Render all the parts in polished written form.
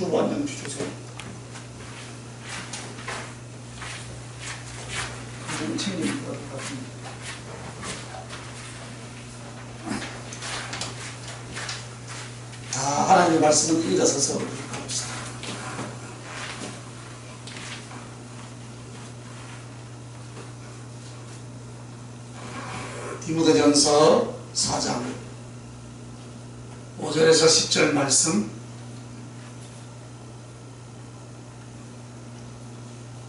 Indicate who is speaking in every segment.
Speaker 1: 주보 한 장 주세요. 좀 챙기는 것 같습니다. 다 하나님의 말씀을 일어서서 가봅시다. 디모데전서 4장 5절에서 10절 말씀.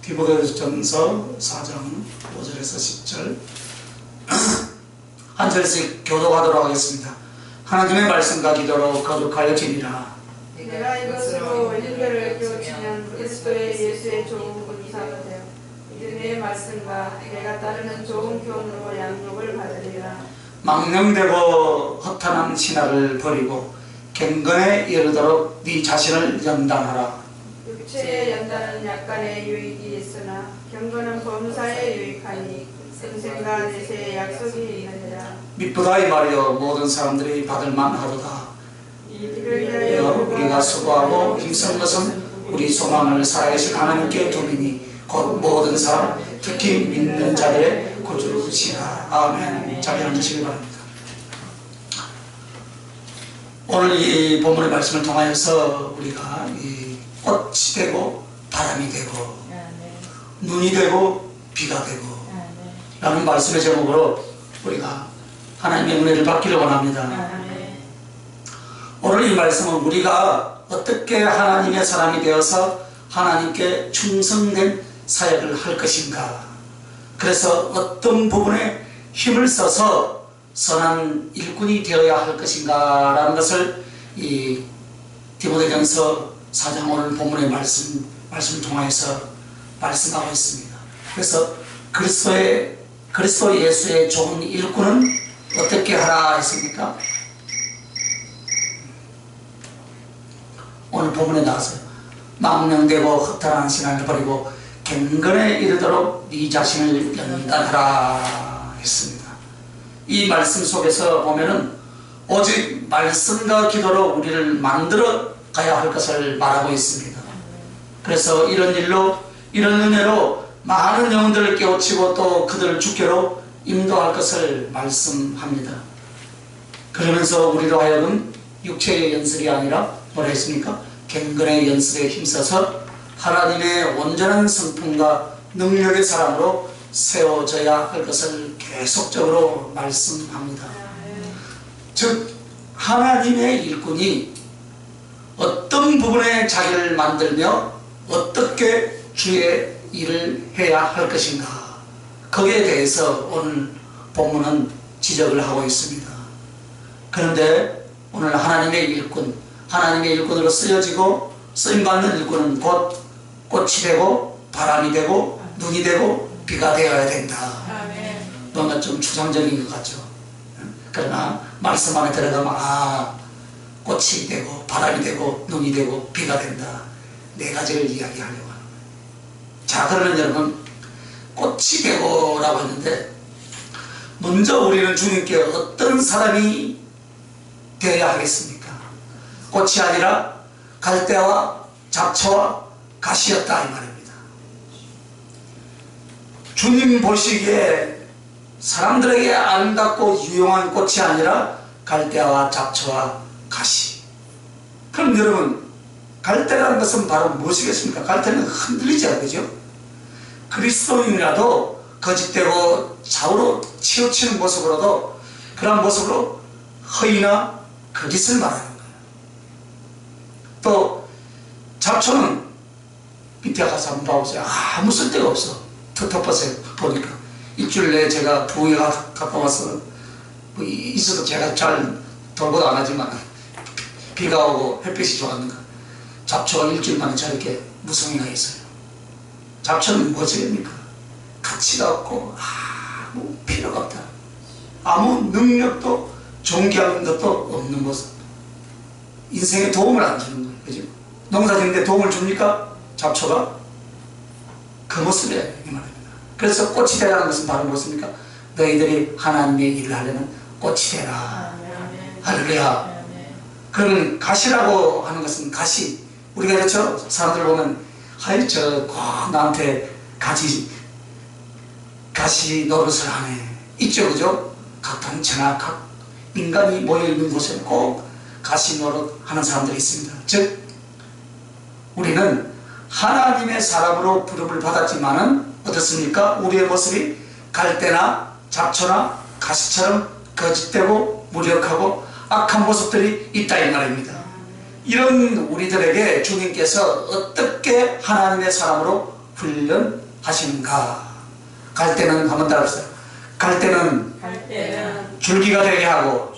Speaker 1: 디모데전서 4장 5절에서 10절 한 절씩 교독하도록 하겠습니다. 하나님의 말씀과 기도로 거룩하여 지니라.
Speaker 2: 내가 이것으로 인류를 깨우치면 그리스도의 예수의 좋은 군사가 되어 믿음의 말씀과 내가 따르는 좋은 교훈으로 양육을 받으리라.
Speaker 1: 망령되고 허탄한 신화를 버리고 경건에 이르도록 네 자신을 연단하라.
Speaker 2: 육체의 연단은 약간의 유익이 있으나 경건은 범사에 유익하니 생생과 내세의 약속이 있느니라.
Speaker 1: 미쁘다이 말이여 모든 사람들이 받을 만하도다.
Speaker 2: 이를 위하여
Speaker 1: 우리가 수고하고 힘쓴 것은 우리 소망을 살아계신 하나님께 두리니 곧 모든 사람 특히 믿는 자들의 구주시라. 아멘. 자리에 앉으시기 바랍니다. 오늘 이 본문의 말씀을 통하여서 우리가 이 꽃이 되고 바람이 되고 눈이 되고 비가 되고 라는 말씀의 제목으로 우리가 하나님의 은혜를 받기를 원합니다. 오늘 이 말씀은 우리가 어떻게 하나님의 사람이 되어서 하나님께 충성된 사역을 할 것인가, 그래서 어떤 부분에 힘을 써서 선한 일꾼이 되어야 할 것인가 라는 것을 이 디모데전서 4장 오늘 본문의 말씀을 통해서 말씀하고 있습니다. 그래서 그리스도 예수의 좋은 일꾼은 어떻게 하라 했습니까? 오늘 본문에 나와서 망령되고 허탄한 신앙을 버리고 경건에 이르도록 네 자신을 연단하라 했습니다. 이 말씀 속에서 보면은 오직 말씀과 기도로 우리를 만들어 가야 할 것을 말하고 있습니다. 그래서 이런 일로, 이런 은혜로 많은 영혼들을 깨우치고 또 그들을 주께로 인도할 것을 말씀합니다. 그러면서 우리로 하여금 육체의 연습이 아니라 뭐라 했습니까? 경건의 연습에 힘써서 하나님의 온전한 성품과 능력의 사람으로 세워져야 할 것을 계속적으로 말씀합니다. 즉 하나님의 일꾼이 어떤 부분에 자기를 만들며 어떻게 주의 일을 해야 할 것인가, 거기에 대해서 오늘 본문은 지적을 하고 있습니다. 그런데 오늘 하나님의 일꾼, 하나님의 일꾼으로 쓰여지고 쓰임받는 일꾼은 곧 꽃이 되고 바람이 되고 눈이 되고 비가 되어야 된다. 뭔가 좀 추상적인 것 같죠. 그러나 말씀 안에 들어가면 꽃이 되고 바람이 되고 눈이 되고 비가 된다, 네 가지를 이야기하려고 하는 거예요. 자, 그러면 여러분, 꽃이 되고 라고 했는데 먼저 우리는 주님께 어떤 사람이 되어야 하겠습니까? 꽃이 아니라 갈대와 잡초와 가시였다 이 말입니다. 주님 보시기에 사람들에게 아름답고 유용한 꽃이 아니라 갈대와 잡초와 가시. 그럼 여러분, 갈대라는 것은 바로 무엇이겠습니까? 갈대는 흔들리지 않죠? 그리스도인이라도 거짓되고 좌우로 치우치는 모습으로도 그런 모습으로 허위나 거짓을 말하는 거예요. 또 잡초는 밑에 가서 한번 봐보세요. 아무 쓸데가 없어. 텁텁하세요. 보니까 일주일 내에 제가 부엌에 갔다 와서 뭐 있어도 제가 잘 돌보도 안 하지만 비가 오고 햇빛이 좋았는가, 잡초가 일주일 만에 저렇게 무성이가 있어요. 잡초는 뭐지입니까? 가치가 없고 아무 필요가 없다. 아무 능력도 존귀한 것도 없는 모습. 인생에 도움을 안 주는 거예요. 그죠? 농사 짓는데 도움을 줍니까? 잡초가? 그 모습이에요. 이 말입니다. 그래서 꽃이 되라는 것은 바로 무엇입니까? 너희들이 하나님의 일을 하려면 꽃이 되라. 할렐루야. 그러면 가시라고 하는 것은 가시, 우리가 그렇죠? 사람들 보면 하이 저 꼭 나한테 가시 노릇을 하네. 있죠, 그죠? 각 단체나 각 인간이 모여있는 곳에 꼭 가시 노릇 하는 사람들이 있습니다. 즉 우리는 하나님의 사람으로 부름을 받았지만은 어떻습니까? 우리의 모습이 갈대나 잡초나 가시처럼 거짓되고 무력하고 악한 모습들이 있다 이 말입니다. 이런 우리들에게 주님께서 어떻게 하나님의 사람으로 훈련하시는가? 갈대는 한번 따라합시다. 갈대는 줄기가 되게 하고,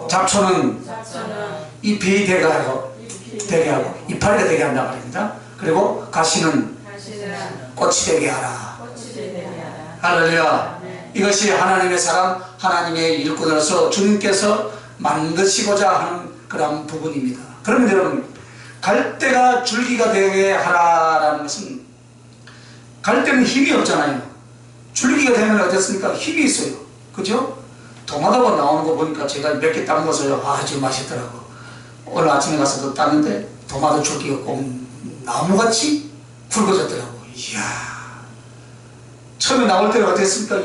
Speaker 1: 잡초는 잎이 되게 하고, 이파리가 되게 한다 말입니다. 그리고 가시는 꽃이 되게 하라. 할렐루야. 이것이 하나님의 사람, 하나님의 일꾼으로서 주님께서 만드시고자 하는 그런 부분입니다. 그러면 여러분, 갈대가 줄기가 되게 하라라는 것은, 갈대는 힘이 없잖아요. 줄기가 되면 어떻습니까? 힘이 있어요. 그죠? 도마도가 나오는 거 보니까 제가 몇 개 따 먹어서요. 아주 맛있더라고. 오늘 아침에 가서도 땄는데 도마도 줄기가 꼭 나무같이 굵어졌더라고. 이야. 처음에 나올 때는 어땠습니까?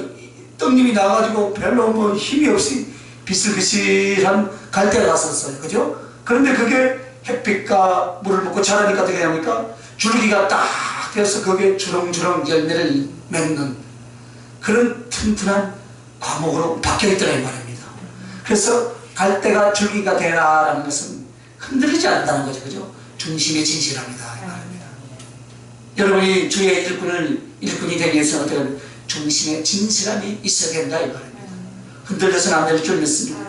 Speaker 1: 떡잎이 나와가지고 별로 뭐 힘이 없이 비슬비슬한 갈대가 났었어요. 그죠? 그런데 그게 햇빛과 물을 먹고 자라니까 어떻게 합니까? 줄기가 딱 되어서 거기에 주렁주렁 열매를 맺는 그런 튼튼한 과목으로 바뀌어있더라 이 말입니다. 그래서 갈대가 줄기가 되라라는 것은 흔들리지 않는다는 거죠. 그죠? 중심에 진실합니다 이 말입니다. 여러분이 주의 일꾼이 되기 위해서 어떤 중심에 진실함이 있어야 된다 이 말입니다. 흔들려서는 안 될 줄 믿습니다.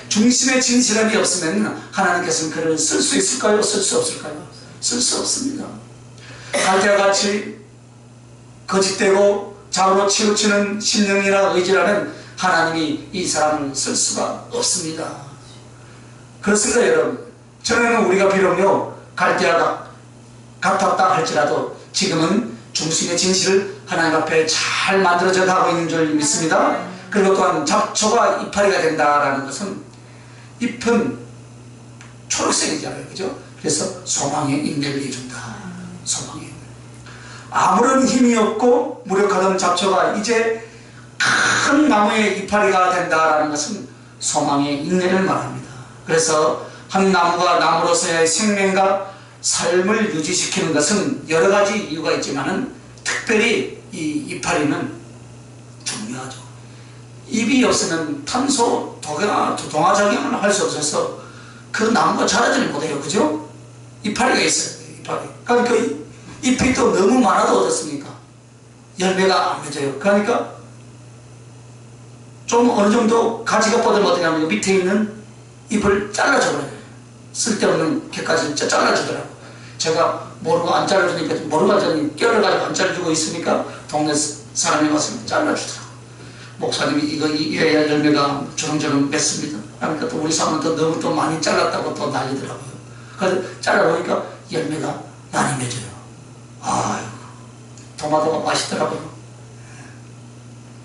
Speaker 1: 중심에 진실함이 없으면 하나님께서는 그를 쓸 수 있을까요? 쓸 수 없을까요? 쓸 수 없습니다. 갈대와 같이 거짓되고 좌우로 치우치는 신령이나 의지라면 하나님이 이 사람을 쓸 수가 없습니다. 그렇습니다 여러분. 전에는 우리가 비록요 갈대와 같았다 할지라도 지금은 중심의 진실을 하나님 앞에 잘 만들어져 가고 있는 줄 믿습니다. 그리고 또한 잡초가 이파리가 된다라는 것은 잎은 초록색이잖아요. 그죠? 그래서 소망의 인내를 해준다. 소망의 인내. 아무런 힘이 없고 무력하던 잡초가 이제 큰 나무의 이파리가 된다라는 것은 소망의 인내를 말합니다. 그래서 한 나무가 나무로서의 생명과 삶을 유지시키는 것은 여러 가지 이유가 있지만은 특별히 이 이파리는 중요하죠. 잎이 없으면 탄소 동화작용을 할 수 없어서 그 나무가 자라지를 못해요. 그죠? 이파리가 있어요. 이파리. 그러니까 잎이 또 너무 많아도 어떻습니까? 열매가 안 맺어요. 그러니까 좀 어느 정도 가지가 뻗으면 어떻게 하면 밑에 있는 잎을 잘라줘버려요. 쓸데없는 개까지 잘라주더라고. 제가 모르고 안 잘라주니까 모르고 하더니 껴를 안 잘라주고 있으니까 동네 사람이 와서 잘라주더라고. 목사님이 이거 이래야 열매가 주렁주렁 맺습니다. 그러니까 또 우리 사람은 또 너무 또 많이 잘랐다고 또 난리더라고요. 그래서 잘라보니까 열매가 많이 맺어요. 아이고, 토마토가 맛있더라고요.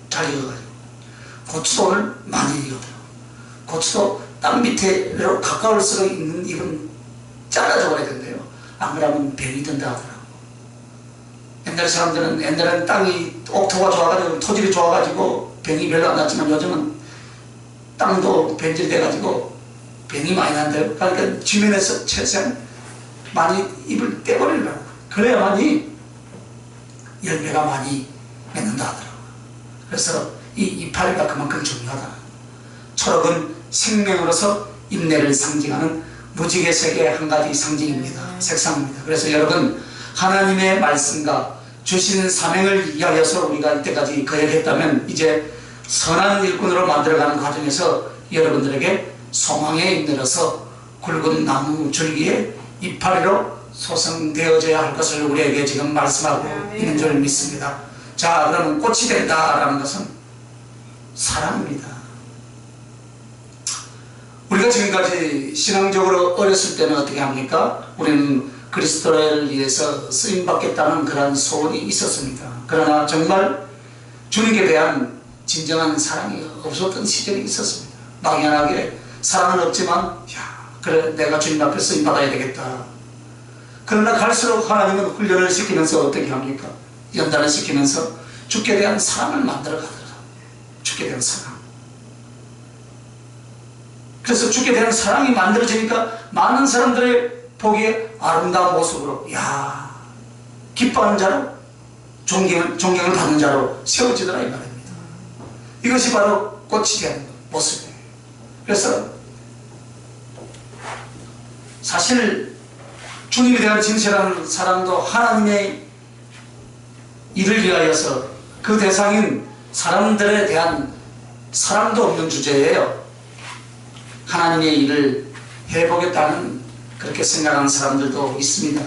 Speaker 1: 잘 익어가지고. 고추도를 많이 익어요. 고추도 땅 밑에로 가까울수록 있는 잎은 잘라줘야 된대요. 안 그러면 병이 든다 하더라고. 옛날 사람들은 옛날에는 땅이 옥토가 좋아가지고 토질이 좋아가지고 병이 별로 안 났지만 요즘은 땅도 변질돼가지고 병이 많이 난대요. 그러니까 지면에서 최소한 많이 잎을 떼버리려고. 그래야만이 열매가 많이 맺는다 하더라고요. 그래서 이 이파리가 그만큼 중요하다. 초록은 생명으로서 인내를 상징하는 무지개 색의 한 가지 상징입니다. 색상입니다. 그래서 여러분, 하나님의 말씀과 주신 사명을 이해하여서 우리가 이때까지 거역했다면 이제 선한 일꾼으로 만들어가는 과정에서 여러분들에게 소망에 인내로서 굵은 나무 줄기에 이파리로 소성되어져야 할 것을 우리에게 지금 말씀하고 있는 줄 믿습니다. 자, 그러면 꽃이 된다라는 것은 사랑입니다. 우리가 지금까지 신앙적으로 어렸을 때는 어떻게 합니까? 우리는 그리스도를 위해서 쓰임받겠다는 그런 소원이 있었습니다. 그러나 정말 주님께 대한 진정한 사랑이 없었던 시절이 있었습니다. 막연하게 사랑은 없지만, 야, 그래, 내가 주님 앞에 쓰임받아야 되겠다. 그러나 갈수록 하나님은 훈련을 시키면서 어떻게 합니까? 연단을 시키면서 주께 대한 사랑을 만들어 가더라. 주께 대한 사랑. 그래서 주께 대한 사랑이 만들어지니까 많은 사람들의 보기에 아름다운 모습으로, 야, 기뻐하는 자로, 존경을 받는 자로 세워지더라 이 말입니다. 이것이 바로 꽃이 되는 모습이에요. 그래서 사실 주님에 대한 진실한 사랑도 하나님의 일을 위하여서 그 대상인 사람들에 대한 사랑도 없는 주제예요. 하나님의 일을 해보겠다는 그렇게 생각하는 사람들도 있습니다.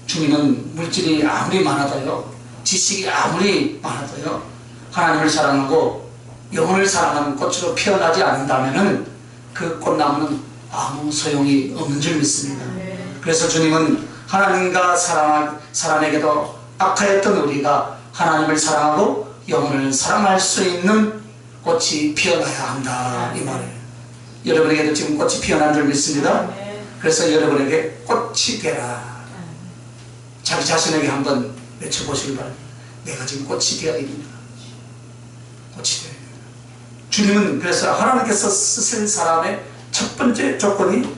Speaker 1: 주님은 물질이 아무리 많아도요, 지식이 아무리 많아도요, 하나님을 사랑하고 영혼을 사랑하는 꽃으로 피어나지 않는다면 그 꽃나무는 아무 소용이 없는 줄 믿습니다. 그래서 주님은 하나님과 사람에게도 악하였던 우리가 하나님을 사랑하고 영혼을 사랑할 수 있는 꽃이 피어나야 한다 이 말이에요. 여러분에게도 지금 꽃이 피어난 줄 믿습니다. 그래서 여러분에게 꽃이 되라. 자기 자신에게 한번 외쳐보시기 바랍니다. 내가 지금 꽃이 되어야 됩니다. 꽃이 되어야 됩니다. 주님은 그래서 하나님께서 쓰실 사람의 첫 번째 조건이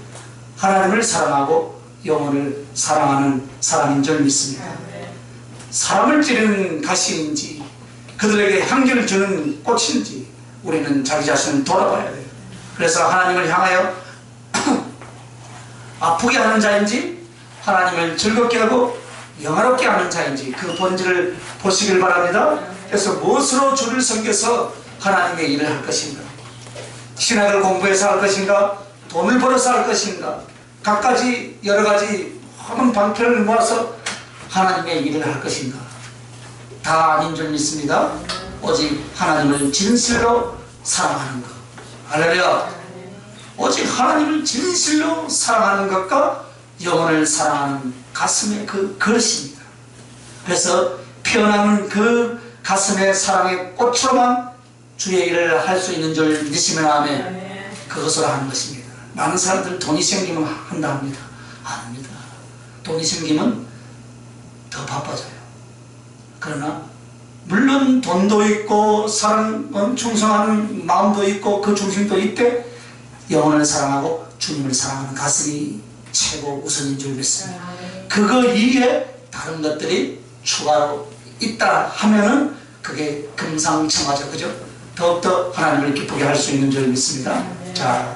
Speaker 1: 하나님을 사랑하고 영혼을 사랑하는 사람인 줄 믿습니다. 사람을 찌르는 가시인지 그들에게 향기를 주는 꽃인지 우리는 자기 자신을 돌아봐야 돼요. 그래서 하나님을 향하여 아프게 하는 자인지 하나님을 즐겁게 하고 영화롭게 하는 자인지 그 본질을 보시길 바랍니다. 그래서 무엇으로 주를 섬겨서 하나님의 일을 할 것인가? 신학을 공부해서 할 것인가? 돈을 벌어서 할 것인가? 각가지 여러가지 많은 방편을 모아서 하나님의 일을 할 것인가? 다 아닌 줄 믿습니다. 오직 하나님을 진실로 사랑하는 것. 할렐루야. 오직 하나님을 진실로 사랑하는 것과 영혼을 사랑하는 가슴의 그 그릇입니다. 그래서 피어나는 그 가슴의 사랑의 꽃으로만 주의 일을 할 수 있는 줄 믿으시면 아멘. 그것으로 하는 것입니다. 많은 사람들 돈이 생기면 한다 합니다. 아닙니다. 돈이 생기면 더 바빠져요. 그러나 물론 돈도 있고 사랑 충성하는 마음도 있고 그 중심도 있되 영혼을 사랑하고 주님을 사랑하는 가슴이 최고 우선인 줄 믿습니다. 그거 이외에 다른 것들이 추가로 있다 하면은 그게 금상첨화죠. 그죠? 더욱더 하나님을 기쁘게 할 수 있는 줄 믿습니다. 자,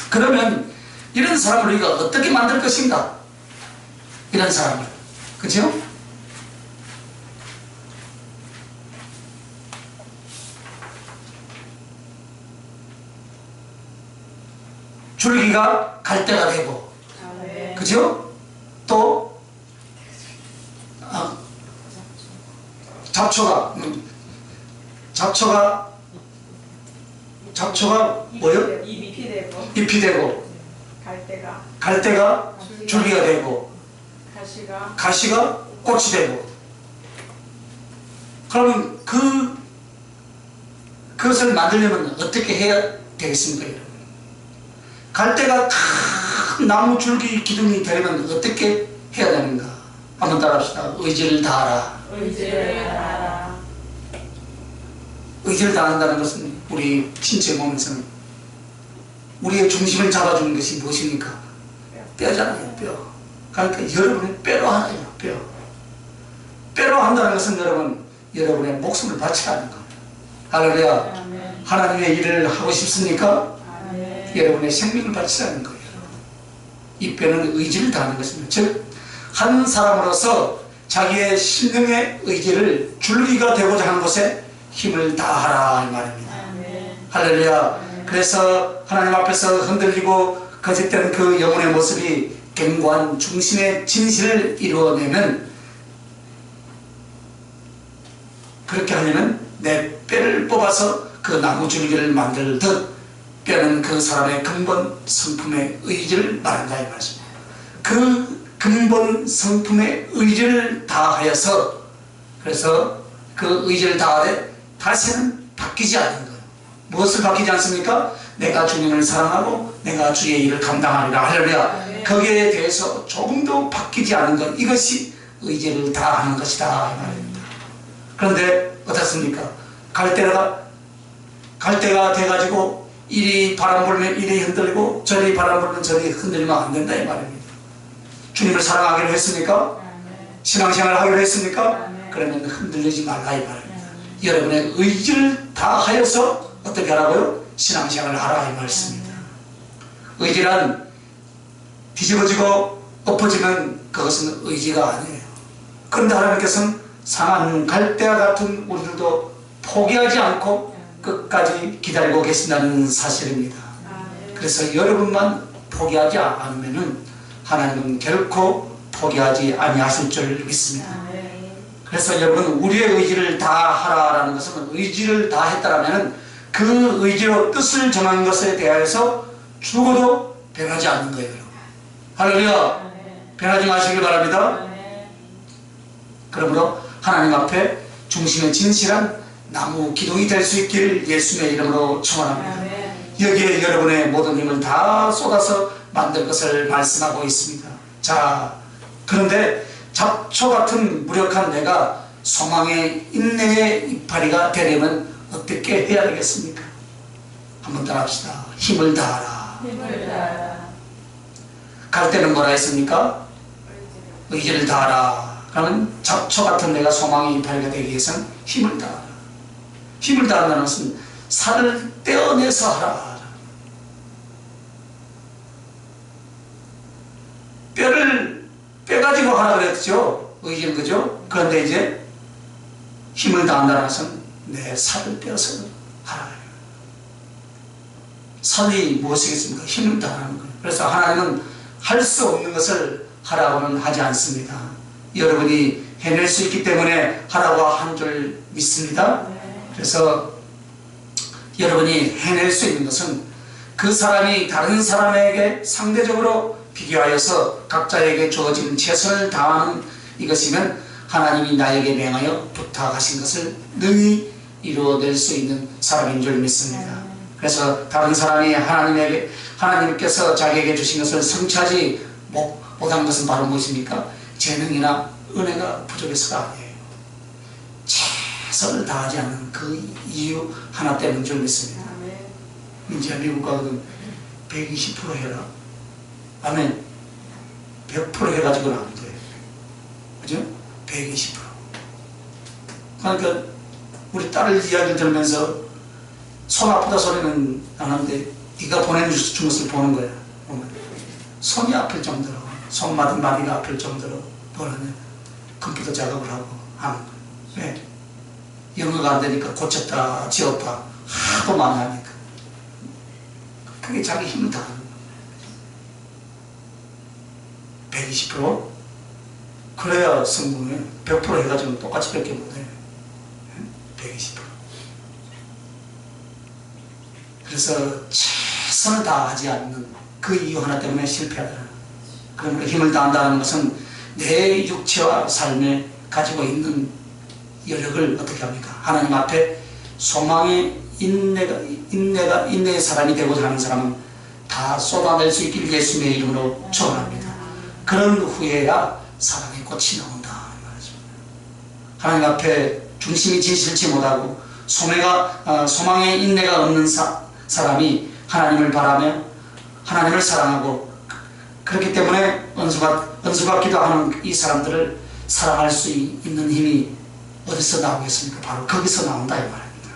Speaker 1: 그러면 이런 사람을 우리가 어떻게 만들 것인가? 이런 사람을. 그죠? 줄기가 갈대가 되고, 그죠? 또 잡초가 뭐요? 잎이 되고 갈대가 줄기가 되고 가시가 꽃이 되고. 그러면 그것을 만들려면 어떻게 해야 되겠습니까? 여러분? 갈대가 큰 나무 줄기 기둥이 되려면 어떻게 해야 되는가? 한번 따라합시다. 의지를 다하라. 의지를 다한다는 것은 우리 신체 몸에서는 우리의 중심을 잡아주는 것이 무엇입니까? 뼈잖아요. 뼈. 그러니까 여러분의 뼈로 하나요. 뼈로 한다는 것은 여러분의 목숨을 바치라는 겁니다. 할렐루야. 하나님의 일을 하고 싶습니까? 여러분의 생명을 바치라는 거예요. 이 뼈는 의지를 다하는 것입니다. 즉 한 사람으로서 자기의 심령의 의지를 줄기가 되고자 하는 곳에 힘을 다하라 이 말입니다. 할렐루야. 그래서 하나님 앞에서 흔들리고 거짓된 그 영혼의 모습이 견고한 중심의 진실을 이루어내면, 그렇게 하려면 내 뼈를 뽑아서 그 나무 줄기를 만들듯 뼈는 그 사람의 근본 성품의 의지를 말한다 이 말씀입니다. 그 근본 성품의 의지를 다하여서, 그래서 그 의지를 다하되 다시는 바뀌지 않는 거예요. 무엇을 바뀌지 않습니까? 내가 주님을 사랑하고 내가 주의 일을 감당하리라. 할렐루야. 거기에 대해서 조금도 바뀌지 않는 것, 이것이 의지를 다하는 것이다 이 말입니다. 그런데 어떻습니까? 갈 때가 돼가지고 이리 바람 불면 이리 흔들리고 저리 바람 불면 저리 흔들리면 안 된다 이 말입니다. 주님을 사랑하기로 했습니까? 신앙생활을 하기로 했습니까? 그러면 흔들리지 말라 이 말입니다. 여러분의 의지를 다하여서 어떻게 하라고요? 신앙생활을 하라 이 말씀입니다. 의지란 뒤집어지고 엎어지면 그것은 의지가 아니에요. 그런데 하나님께서는 상한 갈대와 같은 우리들도 포기하지 않고 끝까지 기다리고 계신다는 사실입니다. 그래서 여러분만 포기하지 않으면 하나님은 결코 포기하지 아니하실 줄 믿습니다. 그래서 여러분, 우리의 의지를 다하라라는 것은 의지를 다했다라면 그 의지로 뜻을 정한 것에 대하여서 죽어도 변하지 않는 거예요. 할렐루야. 변하지 마시길 바랍니다. 그러므로 하나님 앞에 중심의 진실한 나무 기둥이 될 수 있길 예수님의 이름으로 축원합니다. 여기에 여러분의 모든 힘을 다 쏟아서 만들 것을 말씀하고 있습니다. 자, 그런데 잡초 같은 무력한 내가 소망의 인내의 이파리가 되려면 어떻게 해야 되겠습니까? 한번 따라합시다. 힘을 다하라. 갈 때는 뭐라 했습니까? 의지를 다하라. 그러면 잡초 같은 내가 소망의 이파리가 되기 위해서는 힘을 다하라. 힘을 다한다는 것은 살을 떼어내서 하라. 뼈를 빼가지고 하라 그랬죠. 의지는 그죠? 그런데 이제 힘을 다한다는 것은 내 살을 떼어서 하라. 살이 무엇이겠습니까? 힘을 다하는 거예요. 그래서 하나님은 할 수 없는 것을 하라고는 하지 않습니다. 여러분이 해낼 수 있기 때문에 하라고 한 줄 믿습니다. 그래서 여러분이 해낼 수 있는 것은 그 사람이 다른 사람에게 상대적으로 비교하여서 각자에게 주어진 최선을 다하는 이것이면 하나님이 나에게 명하여 부탁하신 것을 능히 이루어낼 수 있는 사람인 줄 믿습니다. 그래서 다른 사람이 하나님께서 자기에게 주신 것을 성취하지 못한 것은 바로 무엇입니까? 재능이나 은혜가 부족해서가 아니에요. 최선을 다하지 않는 그 이유 하나 때문인 줄 믿습니다. 이제 미국 가거든 120% 해라. 아멘. 100% 해가지고는 안 돼. 그죠? 120%. 그러니까 우리 딸 이야기를 들으면서 손 아프다 소리는 안 하는데 네가 보내준 것을 보는 거야. 손이 아플 정도로, 손마디가 아플 정도로 보는 컴퓨터 작업을 하고 하는 거야. 왜? 영어가 안 되니까 고쳤다 지웠다 하도 많이 하니까 그게 자기 힘을 다하는 거야. 120%? 그래야 성공해. 100% 해가지고 똑같이 밖에 못해. 120%. 그래서 최선을 다하지 않는 그 이유 하나 때문에 실패하더라. 그러니까 힘을 다한다는 것은 내 육체와 삶에 가지고 있는 여력을 어떻게 합니까? 하나님 앞에 소망의 인내의 사람이 되고자 하는 사람은 다 쏟아낼 수 있길 예수님의 이름으로 축원합니다. 그런 후에야 사랑의 꽃이 나온다. 하나님 앞에 중심이 진실치 못하고 소망의 인내가 없는 사람이 하나님을 바라며 하나님을 사랑하고 그렇기 때문에 은수받기도 하는 이 사람들을 사랑할 수 있는 힘이 어디서 나오겠습니까? 바로 거기서 나온다 이 말입니다.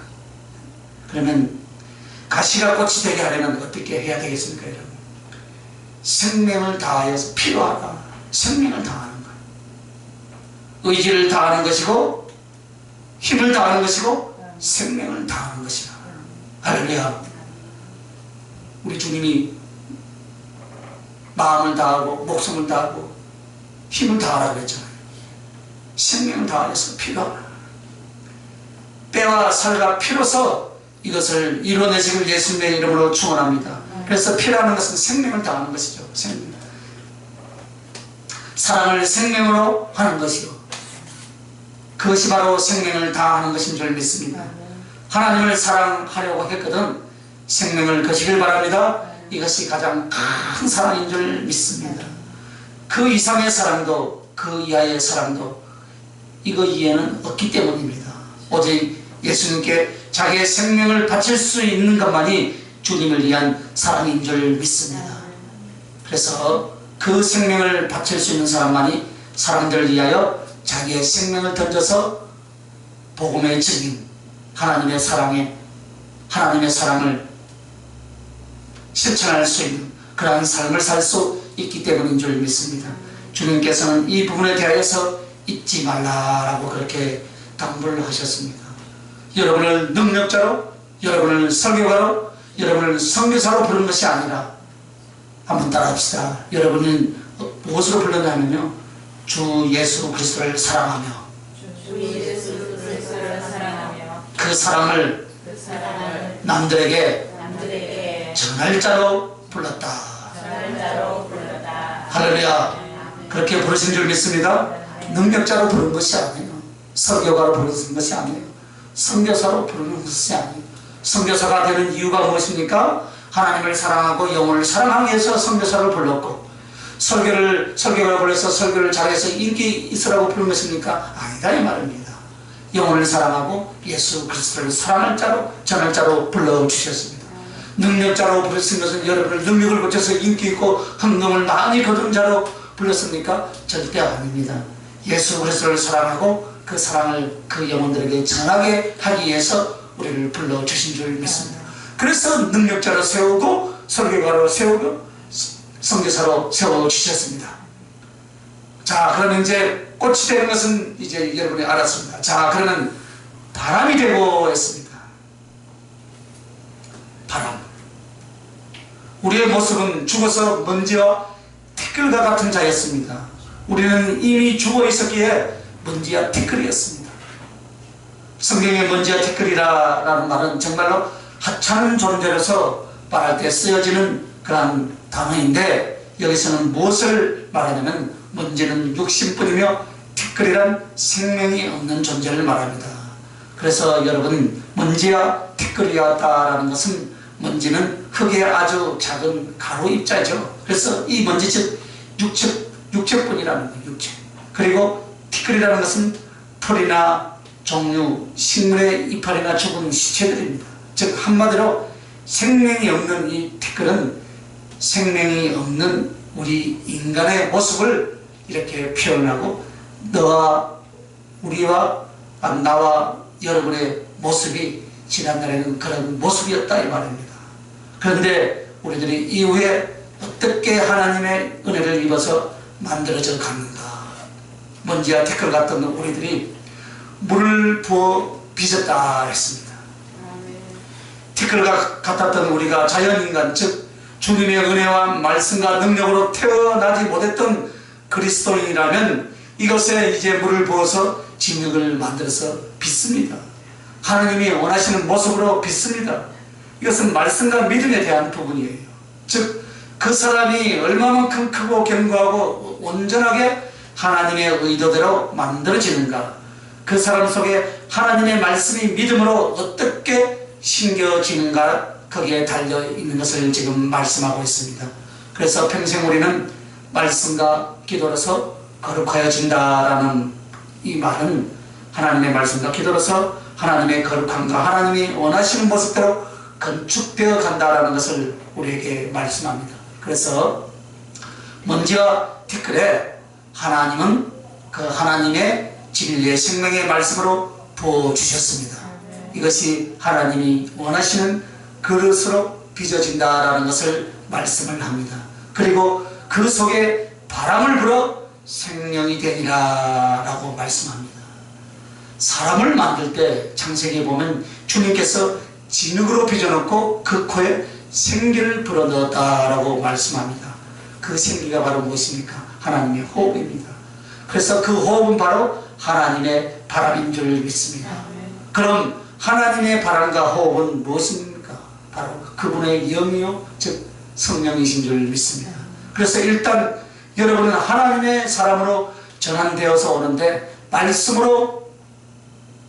Speaker 1: 그러면 가시가 꽃이 되게 하려면 어떻게 해야 되겠습니까? 여러분? 생명을 다하여서 필요하다. 생명을 다하는 거예요. 의지를 다하는 것이고 힘을 다하는 것이고 생명을 다하는 것이다. 할렐루야. 우리 주님이 마음을 다하고 목숨을 다하고 힘을 다하라고 했잖아요. 생명을 다하여서 필요하다. 뼈와 살과 피로서 이것을 이뤄내시길 예수님의 이름으로 축원합니다. 그래서 필요한 것은 생명을 다하는 것이죠. 생명. 사랑을 생명으로 하는 것이요. 그것이 바로 생명을 다하는 것인 줄 믿습니다. 하나님을 사랑하려고 했거든 생명을 거시길 바랍니다. 이것이 가장 큰 사랑인 줄 믿습니다. 그 이상의 사랑도 그 이하의 사랑도 이거 이해는 없기 때문입니다. 오직 예수님께 자기의 생명을 바칠 수 있는 것만이 주님을 위한 사랑인 줄 믿습니다. 그래서 그 생명을 바칠 수 있는 사람만이 사람들을 위하여 자기의 생명을 던져서 복음의 증인, 하나님의 사랑을 실천할 수 있는 그러한 삶을 살 수 있기 때문인 줄 믿습니다. 주님께서는 이 부분에 대하여서 잊지 말라라고 그렇게 당부를 하셨습니다. 여러분을 능력자로, 여러분을 설교가로, 여러분을 선교사로 부르는 것이 아니라 한번 따라합시다. 여러분은 무엇으로 불렀냐면요, 주 예수 그리스도를 사랑하며 그 사랑을 남들에게 전할 자로 불렀다. 할렐루야. 그렇게 부르신 줄 믿습니다. 능력자로 부른 것이 아니에요. 설교가로 부르는 것이 아니에요. 선교사로 부르는 것이 아니에요. 선교사가 되는 이유가 무엇입니까? 하나님을 사랑하고 영혼을 사랑하기 위해서 선교사를 불렀고, 설교가를 불러서 설교를 잘해서 인기 있으라고 부른 것입니까? 아니다 이 말입니다. 영혼을 사랑하고 예수 그리스도를 사랑할 자로, 전할 자로 불러주셨습니다. 능력자로 부르신 것은 여러분을 능력을 거쳐서 인기 있고 흥명을 많이 거둔 자로 불렀습니까? 절대 아닙니다. 예수 그리스도를 사랑하고 그 사랑을 그 영혼들에게 전하게 하기 위해서 우리를 불러주신 줄 믿습니다. 그래서 능력자로 세우고 설교가로 세우고 선교사로 세워주셨습니다. 자, 그러면 이제 꽃이 되는 것은 이제 여러분이 알았습니다. 자, 그러면 바람이 되고 했습니다. 바람. 우리의 모습은 죽어서 먼지와 티끌과 같은 자였습니다. 우리는 이미 죽어 있었기에 먼지와 티끌이었습니다. 성경의 먼지와 티끌이라는 말은 정말로 하찮은 존재로서 말할 때 쓰여지는 그런 단어인데, 여기서는 무엇을 말하냐면 먼지는 육신뿐이며 티끌이란 생명이 없는 존재를 말합니다. 그래서 여러분, 먼지와 티끌이었다라는 것은, 먼지는 흙의 아주 작은 가루 입자죠. 그래서 이 먼지 즉 육체뿐이라는 거예요. 육체. 그리고 티끌이라는 것은 풀이나 종류, 식물의 이파리나 죽은 시체들입니다. 즉 한마디로 생명이 없는 이 티끌은 생명이 없는 우리 인간의 모습을 이렇게 표현하고, 나와 여러분의 모습이 지난날에는 그런 모습이었다 이 말입니다. 그런데 우리들이 이후에 어떻게 하나님의 은혜를 입어서 만들어져 갔는가. 먼지와 티끌 같던 우리들이 물을 부어 빚었다 했습니다. 티끌과 같았던 우리가 자연인간, 즉 주님의 은혜와 말씀과 능력으로 태어나지 못했던 그리스도인이라면 이것에 이제 물을 부어서 진흙을 만들어서 빚습니다. 하나님이 원하시는 모습으로 빚습니다. 이것은 말씀과 믿음에 대한 부분이에요. 즉 그 사람이 얼마만큼 크고 견고하고 온전하게 하나님의 의도대로 만들어지는가, 그 사람 속에 하나님의 말씀이 믿음으로 어떻게 심겨지는가, 거기에 달려있는 것을 지금 말씀하고 있습니다. 그래서 평생 우리는 말씀과 기도로서 거룩하여진다라는 이 말은 하나님의 말씀과 기도로서 하나님의 거룩함과 하나님이 원하시는 모습대로 건축되어 간다라는 것을 우리에게 말씀합니다. 그래서 먼지와 티끌에 하나님은 그 하나님의 진리의 생명의 말씀으로 부어주셨습니다. 이것이 하나님이 원하시는 그릇으로 빚어진다라는 것을 말씀을 합니다. 그리고 그 속에 바람을 불어 생명이 되리라 라고 말씀합니다. 사람을 만들 때 창세기에 보면 주님께서 진흙으로 빚어놓고 그 코에 생기를 불어넣었다라고 말씀합니다. 그 생기가 바로 무엇입니까? 하나님의 호흡입니다. 그래서 그 호흡은 바로 하나님의 바람인 줄 믿습니다. 그럼 하나님의 바람과 호흡은 무엇입니까? 바로 그분의 영이요, 즉 성령이신 줄 믿습니다. 그래서 일단 여러분은 하나님의 사람으로 전환되어서 오는데 말씀으로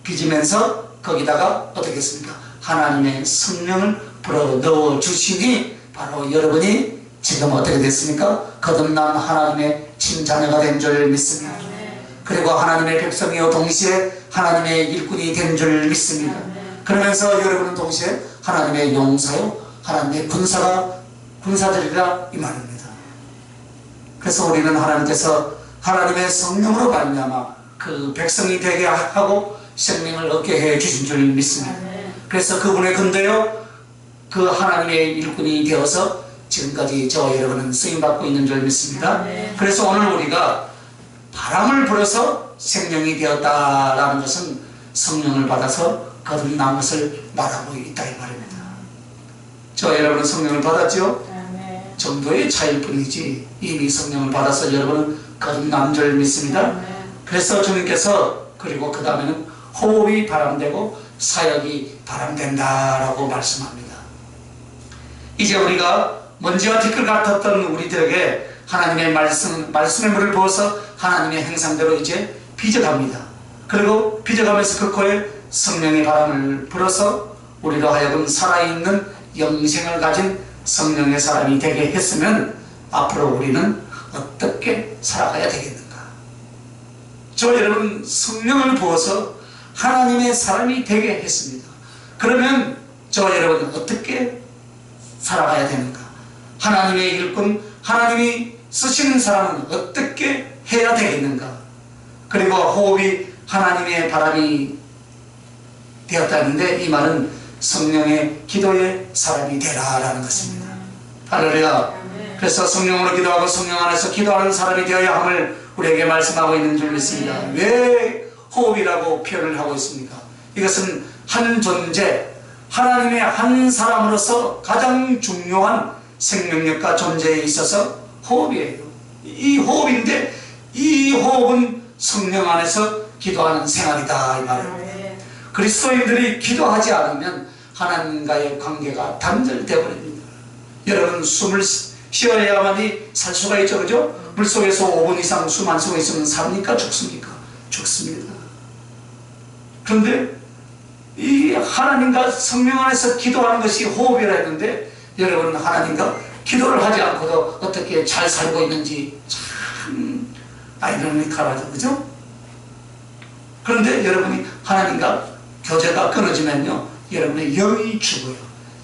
Speaker 1: 빚으면서 거기다가 어떻게 했습니까? 하나님의 성령을 불어 넣어 주시니 바로 여러분이 지금 어떻게 됐습니까? 거듭난 하나님의 친자녀가 된 줄 믿습니다. 그리고 하나님의 백성이요 동시에 하나님의 일꾼이 된 줄 믿습니다. 그러면서 여러분은 동시에 하나님의 용사요 하나님의 군사들이라 이 말입니다. 그래서 우리는 하나님께서 하나님의 성령으로 말미암아 그 백성이 되게 하고 생명을 얻게 해 주신 줄 믿습니다. 그래서 그분의 근대요 그 하나님의 일꾼이 되어서 지금까지 저 여러분은 쓰임받고 있는 줄 믿습니다. 그래서 오늘 우리가 바람을 불어서 생명이 되었다라는 것은 성령을 받아서 거듭난 것을 말하고 있다 이 말입니다. 저 여러분은 성령을 받았죠? 정도의 차이일 뿐이지 이미 성령을 받아서 여러분은 거듭난 줄 믿습니다. 그래서 주님께서 그리고 그 다음에는 호흡이 바람되고 사역이 바람된다라고 말씀합니다. 이제 우리가 먼지와 티끌 같았던 우리들에게 하나님의 말씀의 물을 부어서 하나님의 행상대로 이제 빚어갑니다. 그리고 빚어가면서 그 코에 성령의 바람을 불어서 우리로 하여금 살아있는 영생을 가진 성령의 사람이 되게 했으면 앞으로 우리는 어떻게 살아가야 되겠는가? 저 여러분 성령을 부어서 하나님의 사람이 되게 했습니다. 그러면 저 여러분 어떻게 살아가야 되는가? 하나님의 일꾼 하나님이 쓰시는 사람은 어떻게 해야 되겠는가? 그리고 호흡이 하나님의 바람이 되었다는데 이 말은 성령의 기도의 사람이 되라라는 것입니다. 할렐루야. 그래서 성령으로 기도하고 성령 안에서 기도하는 사람이 되어야 함을 우리에게 말씀하고 있는 줄 믿습니다. 왜 호흡이라고 표현을 하고 있습니까? 이것은 한 존재, 하나님의 한 사람으로서 가장 중요한 생명력과 존재에 있어서 호흡이에요. 이 호흡인데 이 호흡은 성령 안에서 기도하는 생활이다 이 말입니다. 그리스도인들이 기도하지 않으면 하나님과의 관계가 단절되어 버립니다. 여러분 숨을 쉬어야만이 살 수가 있죠, 그죠? 물속에서 5분 이상 숨 안 쉬고 있으면 삽니까? 죽습니까? 죽습니다. 그런데 이 하나님과 성령 안에서 기도하는 것이 호흡이라 했는데 여러분은 하나님과 기도를 하지 않고도 어떻게 잘 살고 있는지 참 아이러니컬하죠, 그죠? 그런데 여러분이 하나님과 교제가 끊어지면요 여러분의 영이 죽어요.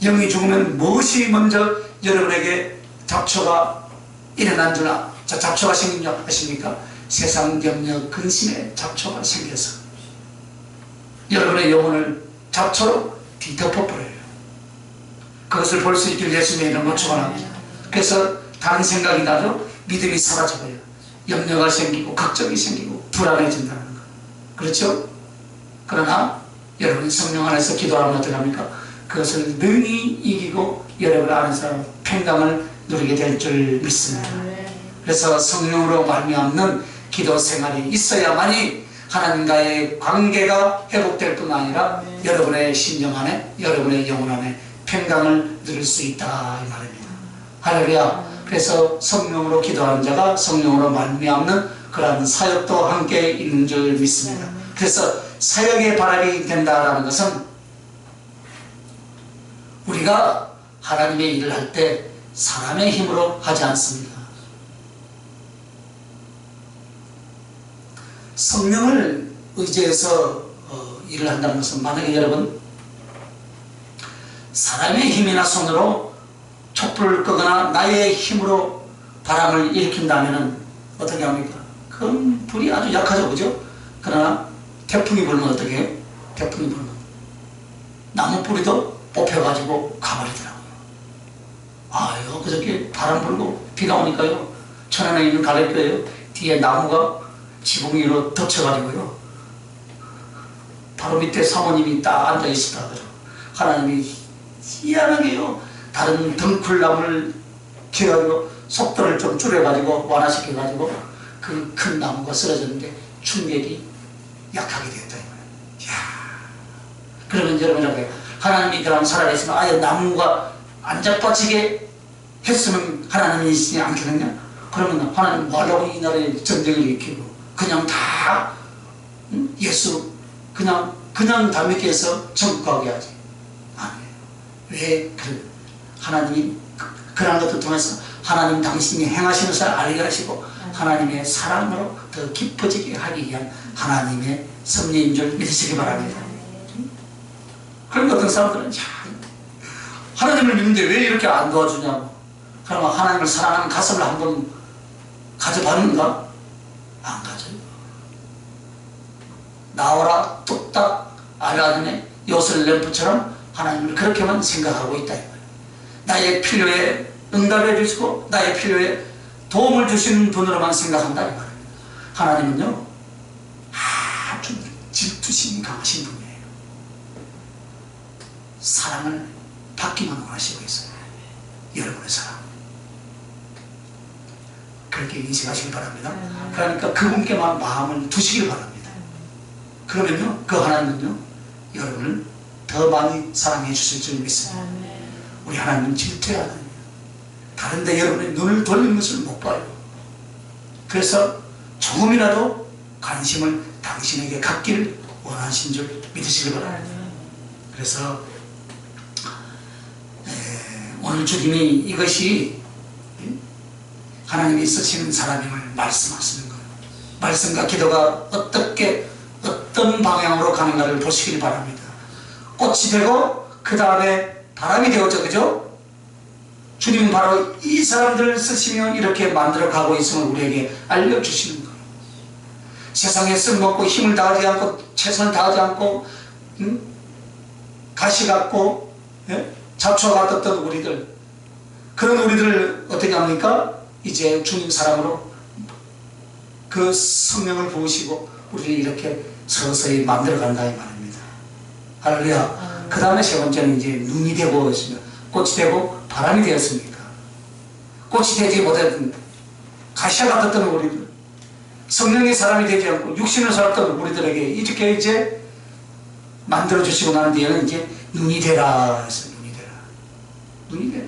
Speaker 1: 영이 죽으면 무엇이 먼저 여러분에게 잡초가 일어난 줄 잡초가 생긴 줄 아십니까? 세상 경력 근심에 잡초가 생겨서 여러분의 영혼을 잡초로 뒤덮어버려요. 그것을 볼 수 있길 예수님의 이름으로 축원합니다. 그래서 다른 생각이 나도 믿음이 사라져요. 염려가 생기고 걱정이 생기고 불안해진다는 거. 그렇죠? 그러나 여러분이 성령 안에서 기도하면 어떻게 합니까? 그것을 능히 이기고 여러분 안에서 평강을 누리게 될 줄 믿습니다. 그래서 성령으로 말미암는 기도 생활이 있어야만이 하나님과의 관계가 회복될 뿐 아니라 여러분의 심령 안에 여러분의 영혼 안에 평강을 누릴 수 있다 이 말입니다. 할렐루야. 그래서 성령으로 기도하는 자가 성령으로 말미암는 그러한 사역도 함께 있는 줄 믿습니다. 그래서 사역의 바람이 된다라는 것은 우리가 하나님의 일을 할 때 사람의 힘으로 하지 않습니다. 성령을 의지해서 일을 한다는 것은 만약에 여러분 사람의 힘이나 손으로 촛불을 끄거나 나의 힘으로 바람을 일으킨다면 어떻게 합니까? 그건 불이 아주 약하죠, 그죠? 그러나 태풍이 불면 어떻게 해요? 태풍이 불면 나무 뿌리도 뽑혀가지고 가버리더라고요. 아유, 그저께 바람 불고 비가 오니까요 천안에 있는 갈래교회요 뒤에 나무가 지붕 위로 덮쳐가지고요 바로 밑에 사모님이 딱 앉아있었다고요. 하나님이 희한하게요 다른 덩쿨나무를 키워가지고 속도를 좀 줄여가지고 완화시켜가지고 그 큰 나무가 쓰러졌는데 충격이 약하게 되었다 이거예요. 그러면 여러분 하나님이 그럼 살아계시면 아예 나무가 안 잡아지게 했으면 하나님이 있지 않겠느냐? 그러면 하나님 뭐하려고 이 나라에 전쟁을 일으키고 그냥 다 예수 그냥 담백히 해서 천국 가게 하지. 아니에요. 왜 그래? 하나님이 그런 것들 통해서 하나님 당신이 행하시는 것을 알게 하시고 하나님의 사랑으로 더 깊어지게 하기 위한 하나님의 섭리인 줄 믿으시기 바랍니다. 그런 어떤 사람들은 하나님을 믿는데 왜 이렇게 안 도와주냐고. 그러면 하나님을 사랑하는 가슴을 한번 가져봤는가? 안 가져요. 나오라 뚝딱 알라딘의 요술 램프처럼 하나님을 그렇게만 생각하고 있다 이거예요. 나의 필요에 응답해 주시고 나의 필요에 도움을 주시는 분으로만 생각한다 이 말이에요. 하나님은요 아주 질투심이 강하신 분이에요. 사랑을 받기만 원하시고 있어요. 여러분의 사랑 그렇게 인식하시기 바랍니다. 그러니까 그분께만 마음을 두시길 바랍니다. 그러면요 그 하나님은요 여러분을 더 많이 사랑해 주실 줄 믿습니다. 우리 하나님은 질투의 하나님이에요. 다른 데 여러분의 눈을 돌리는 것을 못 봐요. 그래서 조금이라도 관심을 당신에게 갖기를 원하신 줄 믿으시기 바랍니다. 그래서 오늘 주님이 이것이 하나님이 쓰시는 사람임을 말씀하시는 거예요. 말씀과 기도가 어떤 방향으로 가는가를 보시길 바랍니다. 꽃이 되고 그 다음에 바람이 되었죠, 그죠? 주님은 바로 이 사람들을 쓰시며 이렇게 만들어 가고 있음을 우리에게 알려주시는 거예요. 세상에 쓸모없고 힘을 다하지 않고 최선을 다하지 않고 가시 같고 잡초가 같았던 우리들, 그런 우리들을 어떻게 합니까? 이제 주님 사랑으로 그 성령을 부으시고 우리를 이렇게 서서히 만들어 간다 이 말입니다. 할렐루야. 그 다음에 세 번째는 이제 눈이 되고 있습니다. 꽃이 되고 바람이 되었습니까? 꽃이 되지 못했던 가시와 같았던 우리들, 성령의 사람이 되지 않고 육신을 살았던 우리들에게 이렇게 이제 만들어 주시고 난 뒤에는 이제 눈이 되라 했어요. 눈이 되라. 눈이 되라.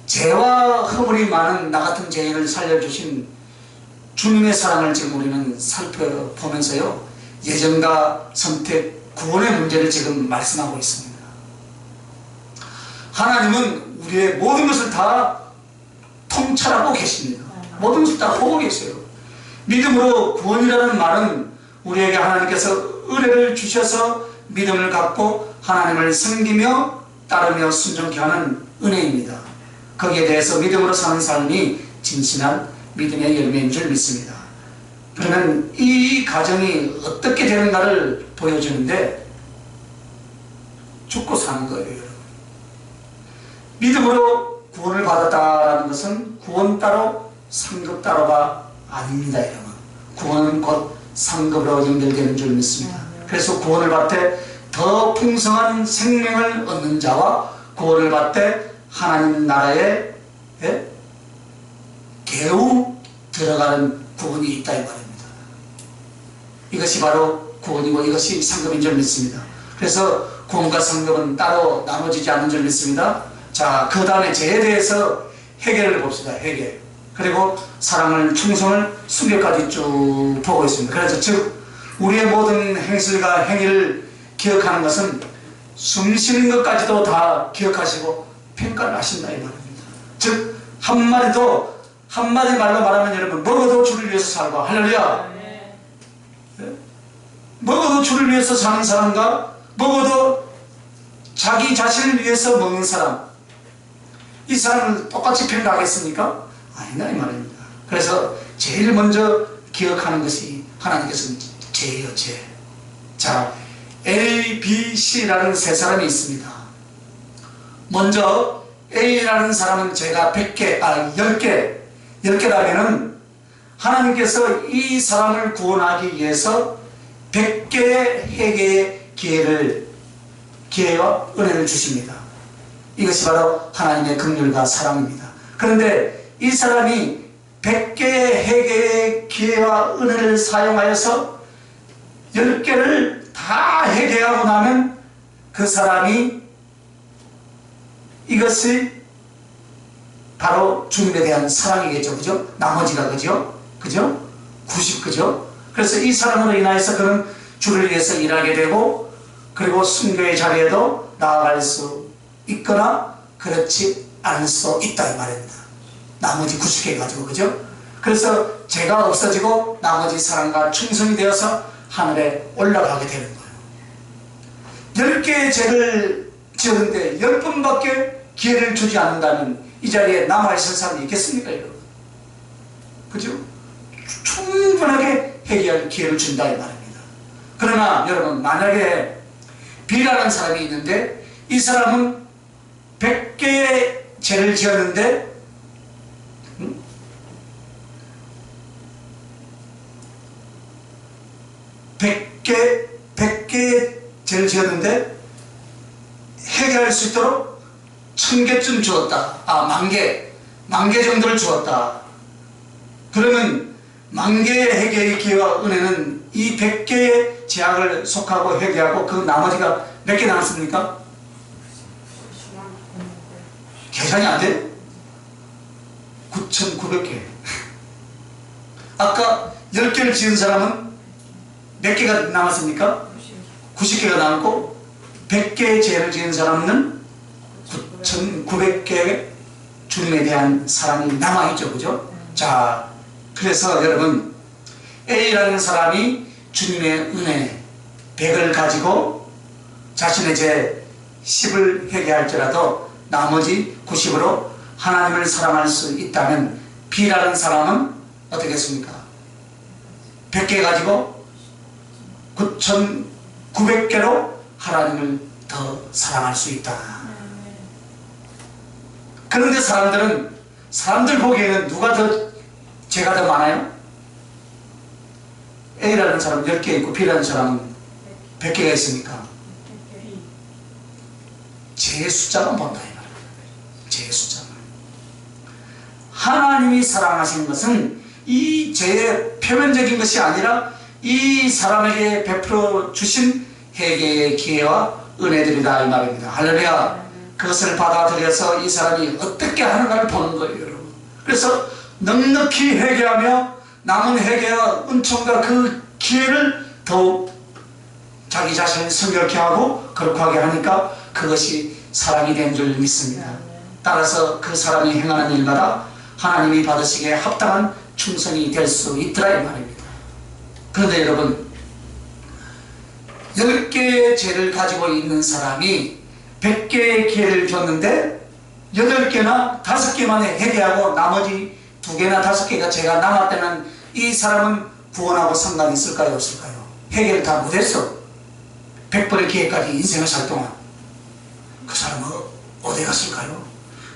Speaker 1: 죄와 허물이 많은 나 같은 죄인을 살려주신 주님의 사랑을 지금 우리는 살펴보면서요 예정과 선택, 구원의 문제를 지금 말씀하고 있습니다. 하나님은 우리의 모든 것을 다 통찰하고 계십니다. 모든 것을 다 보고 계세요. 믿음으로 구원이라는 말은 우리에게 하나님께서 은혜를 주셔서 믿음을 갖고 하나님을 섬기며 따르며 순종케 하는 은혜입니다. 거기에 대해서 믿음으로 사는 삶이 진실한 믿음의 열매인 줄 믿습니다. 그러면 이 가정이 어떻게 되는가를 보여주는데 죽고 사는 거예요, 여러분. 믿음으로 구원을 받았다는 것은 구원 따로 상급 따로가 아닙니다, 여러분. 구원은 곧 상급으로 연결되는 줄 믿습니다. 그래서 구원을 받되 더 풍성한 생명을 얻는 자와 구원을 받되 하나님 나라에 개우 들어가는 구원이 있다 이 말입니다. 이것이 바로 구원이고 이것이 상급인 줄 믿습니다. 그래서 구원과 상급은 따로 나눠지지 않는 줄 믿습니다. 자, 그 다음에 죄에 대해서 해결을 봅시다. 해결. 그리고 사랑을, 충성을, 순교까지 쭉 보고 있습니다. 그래서 즉 우리의 모든 행실과 행위를 기억하는 것은 숨 쉬는 것까지도 다 기억하시고 평가를 하신다 이 말입니다. 즉 한마디 말로 말하면 여러분 먹어도 주를 위해서 살고 할렐루야. 먹어도 주를 위해서 사는 사람과 먹어도 자기 자신을 위해서 먹는 사람, 이 사람을 똑같이 평가하겠습니까? 아니다 이 말입니다. 그래서 제일 먼저 기억하는 것이 하나님께서 죄예요, 죄. 자, A, B, C라는 세 사람이 있습니다. 먼저 A라는 사람은 죄가 10개라면은 하나님께서 이 사람을 구원하기 위해서 100개의 회개의 기회와 은혜를 주십니다. 이것이 바로 하나님의 긍휼과 사랑입니다. 그런데 이 사람이 100개의 회개의 기회와 은혜를 사용하여서 10개를 다 회개하고 나면 그 사람이 이것이 바로 주님에 대한 사랑이겠죠. 그죠? 나머지가 그죠? 90 그죠? 그래서 이 사람으로 인하여서 그는 주를 위해서 일하게 되고 그리고 순교의 자리에도 나아갈 수 있거나 그렇지 않을 수 있다 이 말입니다. 나머지 90개 가지고, 그죠? 그래서 죄가 없어지고 나머지 사랑과 충성이 되어서 하늘에 올라가게 되는 거예요. 10개의 죄를 지었는데 10번밖에 기회를 주지 않는다면 이 자리에 남아있을 사람이 있겠습니까, 여러분? 그죠? 충분하게 회개할 기회를 준다 이 말입니다. 그러나 여러분, 만약에 B라는 사람이 있는데 이 사람은 100개의 죄를 지었는데 100개의 죄를 지었는데 회개할 수 있도록 1000개쯤 주었다. 만 개 정도를 주었다. 그러면 10,000개의 회개의 기회와 은혜는 이 100개의 죄악을 속하고 회개하고 그 나머지가 몇 개 남았습니까? 계산이 안 돼요? 9,900개. 아까 10개를 지은 사람은 몇 개가 남았습니까? 90개가 남고 100개의 죄를 지은 사람은 9,900개의 주님에 대한 사랑이 남아있죠. 그죠? 자, 그래서 여러분, A라는 사람이 주님의 은혜 100을 가지고 자신의 죄 10을 회개할지라도 나머지 90으로 하나님을 사랑할 수 있다면 B라는 사람은 어떻게 했습니까? 100개 가지고 9,900개로 하나님을 더 사랑할 수 있다. 그런데 사람들 보기에는 누가 더 죄가 더 많아요? A라는 사람은 10개 있고 B라는 사람은 100개가 있으니까 죄의 숫자만 본다 이 말이에요. 죄의 숫자만. 하나님이 사랑하신 것은 이 죄의 표면적인 것이 아니라 이 사람에게 베풀어 주신 회개의 기회와 은혜들이다 이 말입니다. 할렐루야. 그것을 받아들여서 이 사람이 어떻게 하는가를 보는 거예요, 여러분. 그래서 넉넉히 회개하며 남은 회개와 은총과 그 기회를 더욱 자기 자신을 성결케 하고 거룩하게 하니까 그것이 사랑이 된 줄 믿습니다. 따라서 그 사람이 행하는 일마다 하나님이 받으시기에 합당한 충성이 될 수 있더라 이 말입니다. 그런데 여러분, 10개의 죄를 가지고 있는 사람이 100개의 기회를 줬는데 8개나 5개만에 회개하고 나머지 2개나 5개가 죄가 남았다면 이 사람은 구원하고 상관이 있을까요, 없을까요? 회개를 다 못했어. 100번의 기회까지 인생을 살 동안 그 사람은 어디 갔을까요?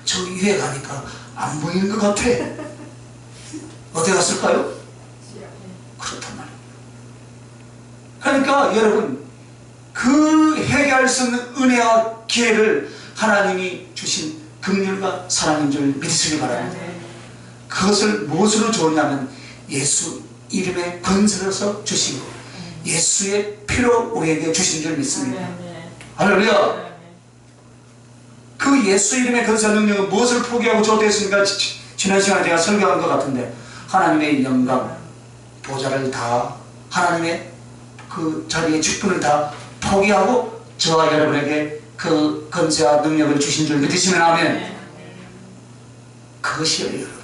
Speaker 1: 저 위에 가니까 안 보이는 것 같아. 어디 갔을까요? 그렇단 말입니다. 그러니까 여러분, 그 회개할 수 있는 은혜와 기회를 하나님이 주신 긍휼과 사랑인 줄 믿으시기 바랍니다. 그것을 무엇으로 주었냐면 예수 이름의 건설에서 주시고 예수의 피로 우리에게 주신 줄 믿습니다. 할렐루야. 그 예수 이름의 건설 능력은 무엇을 포기하고 줘도했습니까? 지난 시간에 제가 설교한 것 같은데 하나님의 영광, 보좌를 다, 하나님의 그 자리의 직분을 다 포기하고 저와 여러분에게 그 건세와 능력을 주신 줄 믿으시면 아멘. 그것이요 여러분.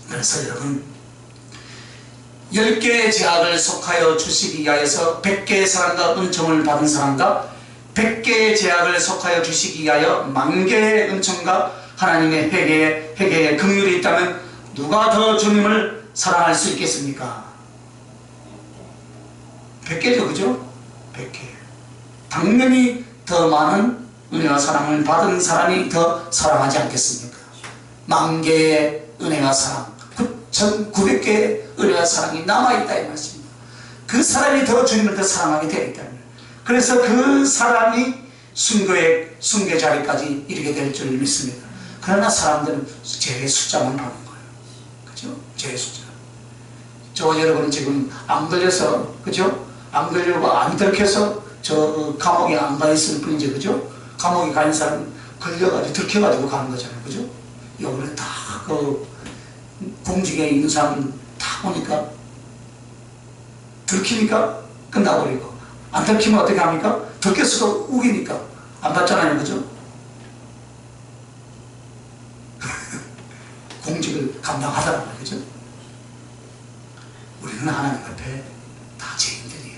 Speaker 1: 그래서 여러분, 10개의 제약을 속하여 주시기 위하여서 100개의 사랑과 은총을 받은 사람과 100개의 제약을 속하여 주시기 위하여 10,000개의 은총과 하나님의 회개의 긍휼이 있다면 누가 더 주님을 사랑할 수 있겠습니까? 100개죠, 그죠? 100개. 당연히 더 많은 은혜와 사랑을 받은 사람이 더 사랑하지 않겠습니까? 10,000개의 은혜와 사랑, 9,900개의 은혜와 사랑이 남아있다 이 말씀입니다. 그 사람이 더 주님을 더 사랑하게 되어 있다는, 그래서 그 사람이 순교의 자리까지 이르게 될 줄 믿습니다. 그러나 사람들은 죄의 숫자만 보는 거예요. 그죠? 죄의 숫자. 저 여러분 지금 안 걸려서, 그죠? 안 걸려고 안 들켜서 저 감옥에 안 가 있을 뿐이지, 그죠? 감옥에 가는 사람은 걸려가지고 들켜가지고 가는 거잖아요, 그죠? 요번에 다 그 공직에 있는 사람은 다 보니까 들키니까 끝나버리고 안 들키면 어떻게 합니까? 들켰어도 우기니까 안 받잖아요, 그죠? 공직을 감당하다는 거예요, 그죠? 우리는 하나님 앞에 다 죄인들이에요.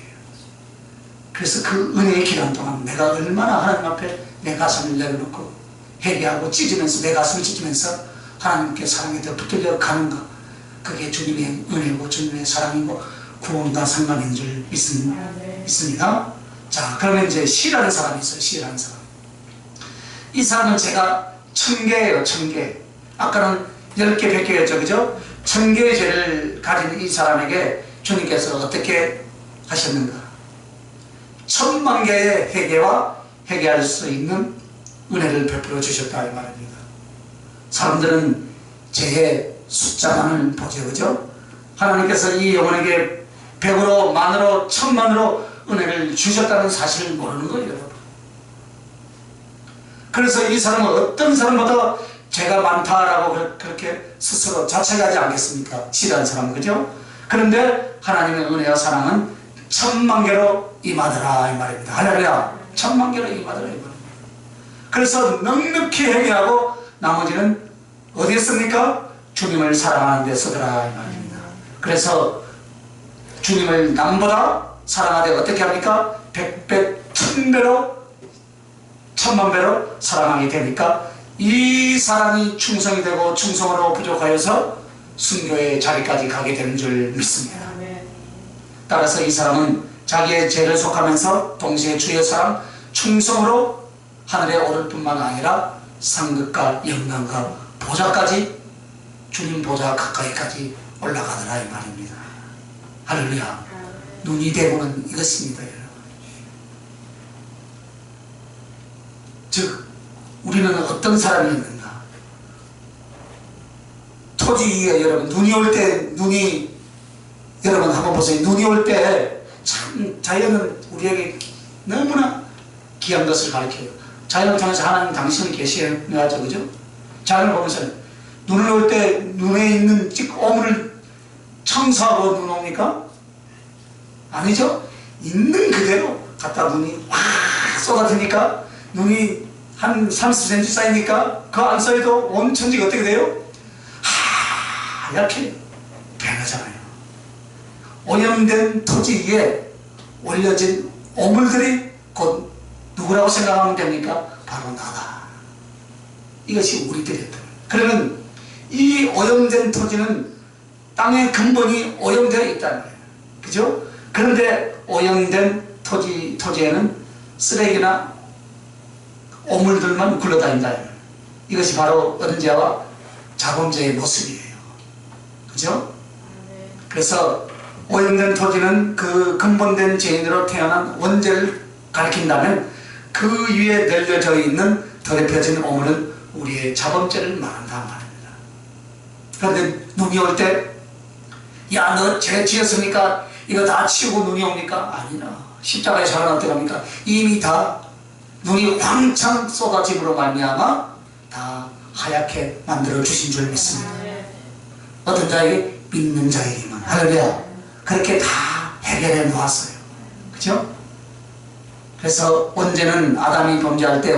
Speaker 1: 그래서 그 은혜의 기간 동안 내가 얼마나 하나님 앞에 내 가슴을 내려놓고 회개하고 찢으면서 내 가슴을 찢으면서 하나님께 사랑에 더 붙들려 가는가, 그게 주님의 은혜고 주님의 사랑이고 구원과 상관인 줄 믿습니다. 자, 그러면 이제 C라는 사람이 있어요. C라는 사람. 이 사람은 제가 1000개예요. 1000개. 아까는 10개, 100개였죠, 그죠? 1000개의 죄를 가진 이 사람에게 주님께서 어떻게 하셨는가? 1000만 개의 회개와 회개할 수 있는 은혜를 베풀어 주셨다 이 말입니다. 사람들은 죄의 숫자만을 보죠, 그죠? 하나님께서 이 영혼에게 100으로, 만으로, 1000만으로 은혜를 주셨다는 사실을 모르는 거예요, 여러분. 그래서 이 사람은 어떤 사람보다 죄가 많다라고 그렇게 스스로 자책하지 않겠습니까? C라는 사람은, 그죠? 그런데 하나님의 은혜와 사랑은 1000만 개로 임하더라 이 말입니다. 할렐루야. 1000만 개로 임하더라 이 말입니다. 그래서 넉넉히 회개하고 나머지는 어디에 씁니까? 주님을 사랑하는 데 쓰더라 이 말입니다. 그래서 주님을 남보다 사랑하되 어떻게 합니까? 100배, 1000배로, 1000만배로 사랑하게 되니까 이 사랑이 충성이 되고 충성으로 부족하여서 순교의 자리까지 가게 되는 줄 믿습니다. 따라서 이 사람은 자기의 죄를 속하면서 동시에 주의 사랑, 충성으로 하늘에 오를 뿐만 아니라 상급과 영광과 보좌까지, 주님 보좌 가까이까지 올라가더라 이 말입니다. 할렐루야. 눈이 되고는 이것입니다, 여러분. 즉 우리는 어떤 사람이었는가? 토지 위에 여러분 눈이 올 때, 여러분 한번 보세요. 눈이 올 때 참 자연은 우리에게 너무나 귀한 것을 가르쳐요. 자연을 통해서 하나님 당신을 계시하죠, 그죠? 자연을 보면서 눈을 올 때 눈에 있는 오물을 청소하고 눈 옵니까? 아니죠? 있는 그대로 갖다 눈이 확 쏟아지니까 눈이 한 30cm 쌓이니까 그 안 쌓여도 온 천지가 어떻게 돼요? 하얗게 변하잖아요. 오염된 토지 위에 올려진 오물들이 곧 누구라고 생각하면 됩니까? 바로 나다. 이것이 우리들이었다. 그러면 이 오염된 토지는 땅의 근본이 오염되어 있다는 거예요. 그죠? 그런데 오염된 토지에는 쓰레기나 오물들만 굴러다닌다. 이것이 바로 은죄와 자범죄의 모습이에요. 그죠? 그래서 오염된 토지는 그 근본된 죄인으로 태어난 원죄를 가리킨다면 그 위에 널려져 있는 더럽혀진 오물은 우리의 자범죄를 말한다 말입니다. 그런데 눈이 올 때 야, 너 죄 지었으니까 이거 다 치우고 눈이 옵니까? 아니라 십자가의 사랑은 어떻게 합니까? 이미 다 눈이 왕창 쏟아짐으로 말미암아 다 하얗게 만들어 주신 줄 믿습니다. 어떤 자에게? 믿는 자에게만. 할렐루야. 그렇게 다 해결해 놓았어요. 그죠? 그래서 언제는 아담이 범죄할 때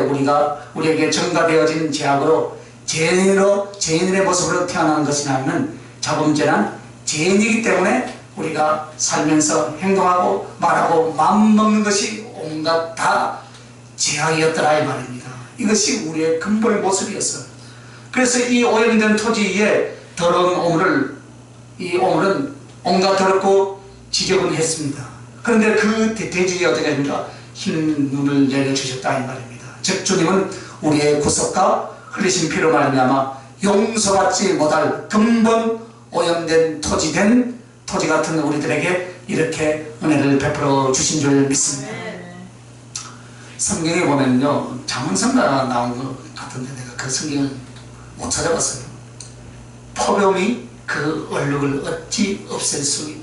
Speaker 1: 우리에게 전가되어진 죄악으로 죄인의 모습으로 태어난 것이냐면 자범죄란 죄인이기 때문에 우리가 살면서 행동하고 말하고 마음먹는 것이 온갖 다 죄악이었더라 이 말입니다. 이것이 우리의 근본의 모습이었어요. 그래서 이 오염된 토지 위에 더러운 이 오물은 온갖 더럽고 지저분했습니다. 그런데 그 대지에 어떻게 됩니까? 흰 눈을 내려주셨다 이 말입니다. 즉 주님은 우리의 구속과 흘리신 피로 말미암아 용서받지 못할 근본 오염된 토지 같은 우리들에게 이렇게 은혜를 베풀어 주신 줄 믿습니다. 성경에 보면요, 잠언서가 나온 것 같은데 내가 그 성경을 못 찾아봤어요. 포병이 그 얼룩을 어찌 없앨 수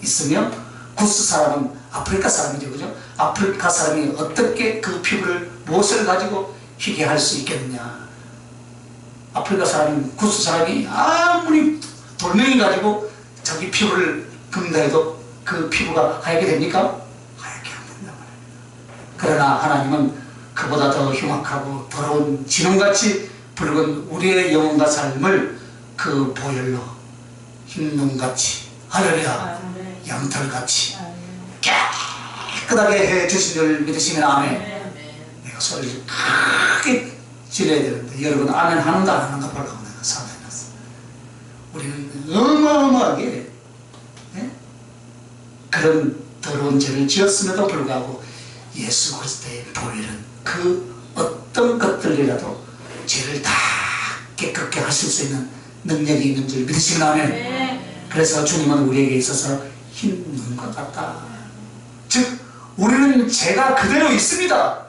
Speaker 1: 있으며 구스 사람은 아프리카 사람이죠, 그죠? 아프리카 사람이 어떻게 그 피부를 무엇을 가지고 희게 할 수 있겠느냐? 아프리카 사람이, 구스 사람이 아무리 돌멩이 가지고 자기 피부를 긁는다 해도 그 피부가 하얗게 됩니까? 하얗게 안 된단 말이에요. 그러나 하나님은 그보다 더 흉악하고 더러운 지능같이 붉은 우리의 영혼과 삶을 그 보혈로 흰눈같이 할렐루야 양털같이 깨끗하게 해주신 줄 믿으시면 아멘. 내가 소리를 크게 질러야 되는데 여러분 아멘 하는가 안 하는가 보려고 내가 사과해놨어. 우리는 어마어마하게 그런 더러운 죄를 지었음에도 불구하고 예수 그리스도의 보혈은 그 어떤 것들이라도 죄를 다 깨끗게 하실 수 있는 능력이 있는 줄 믿으시면 아멘. 그래서 주님은 우리에게 있어서 흰 눈과 같다. 즉 우리는 죄가 그대로 있습니다.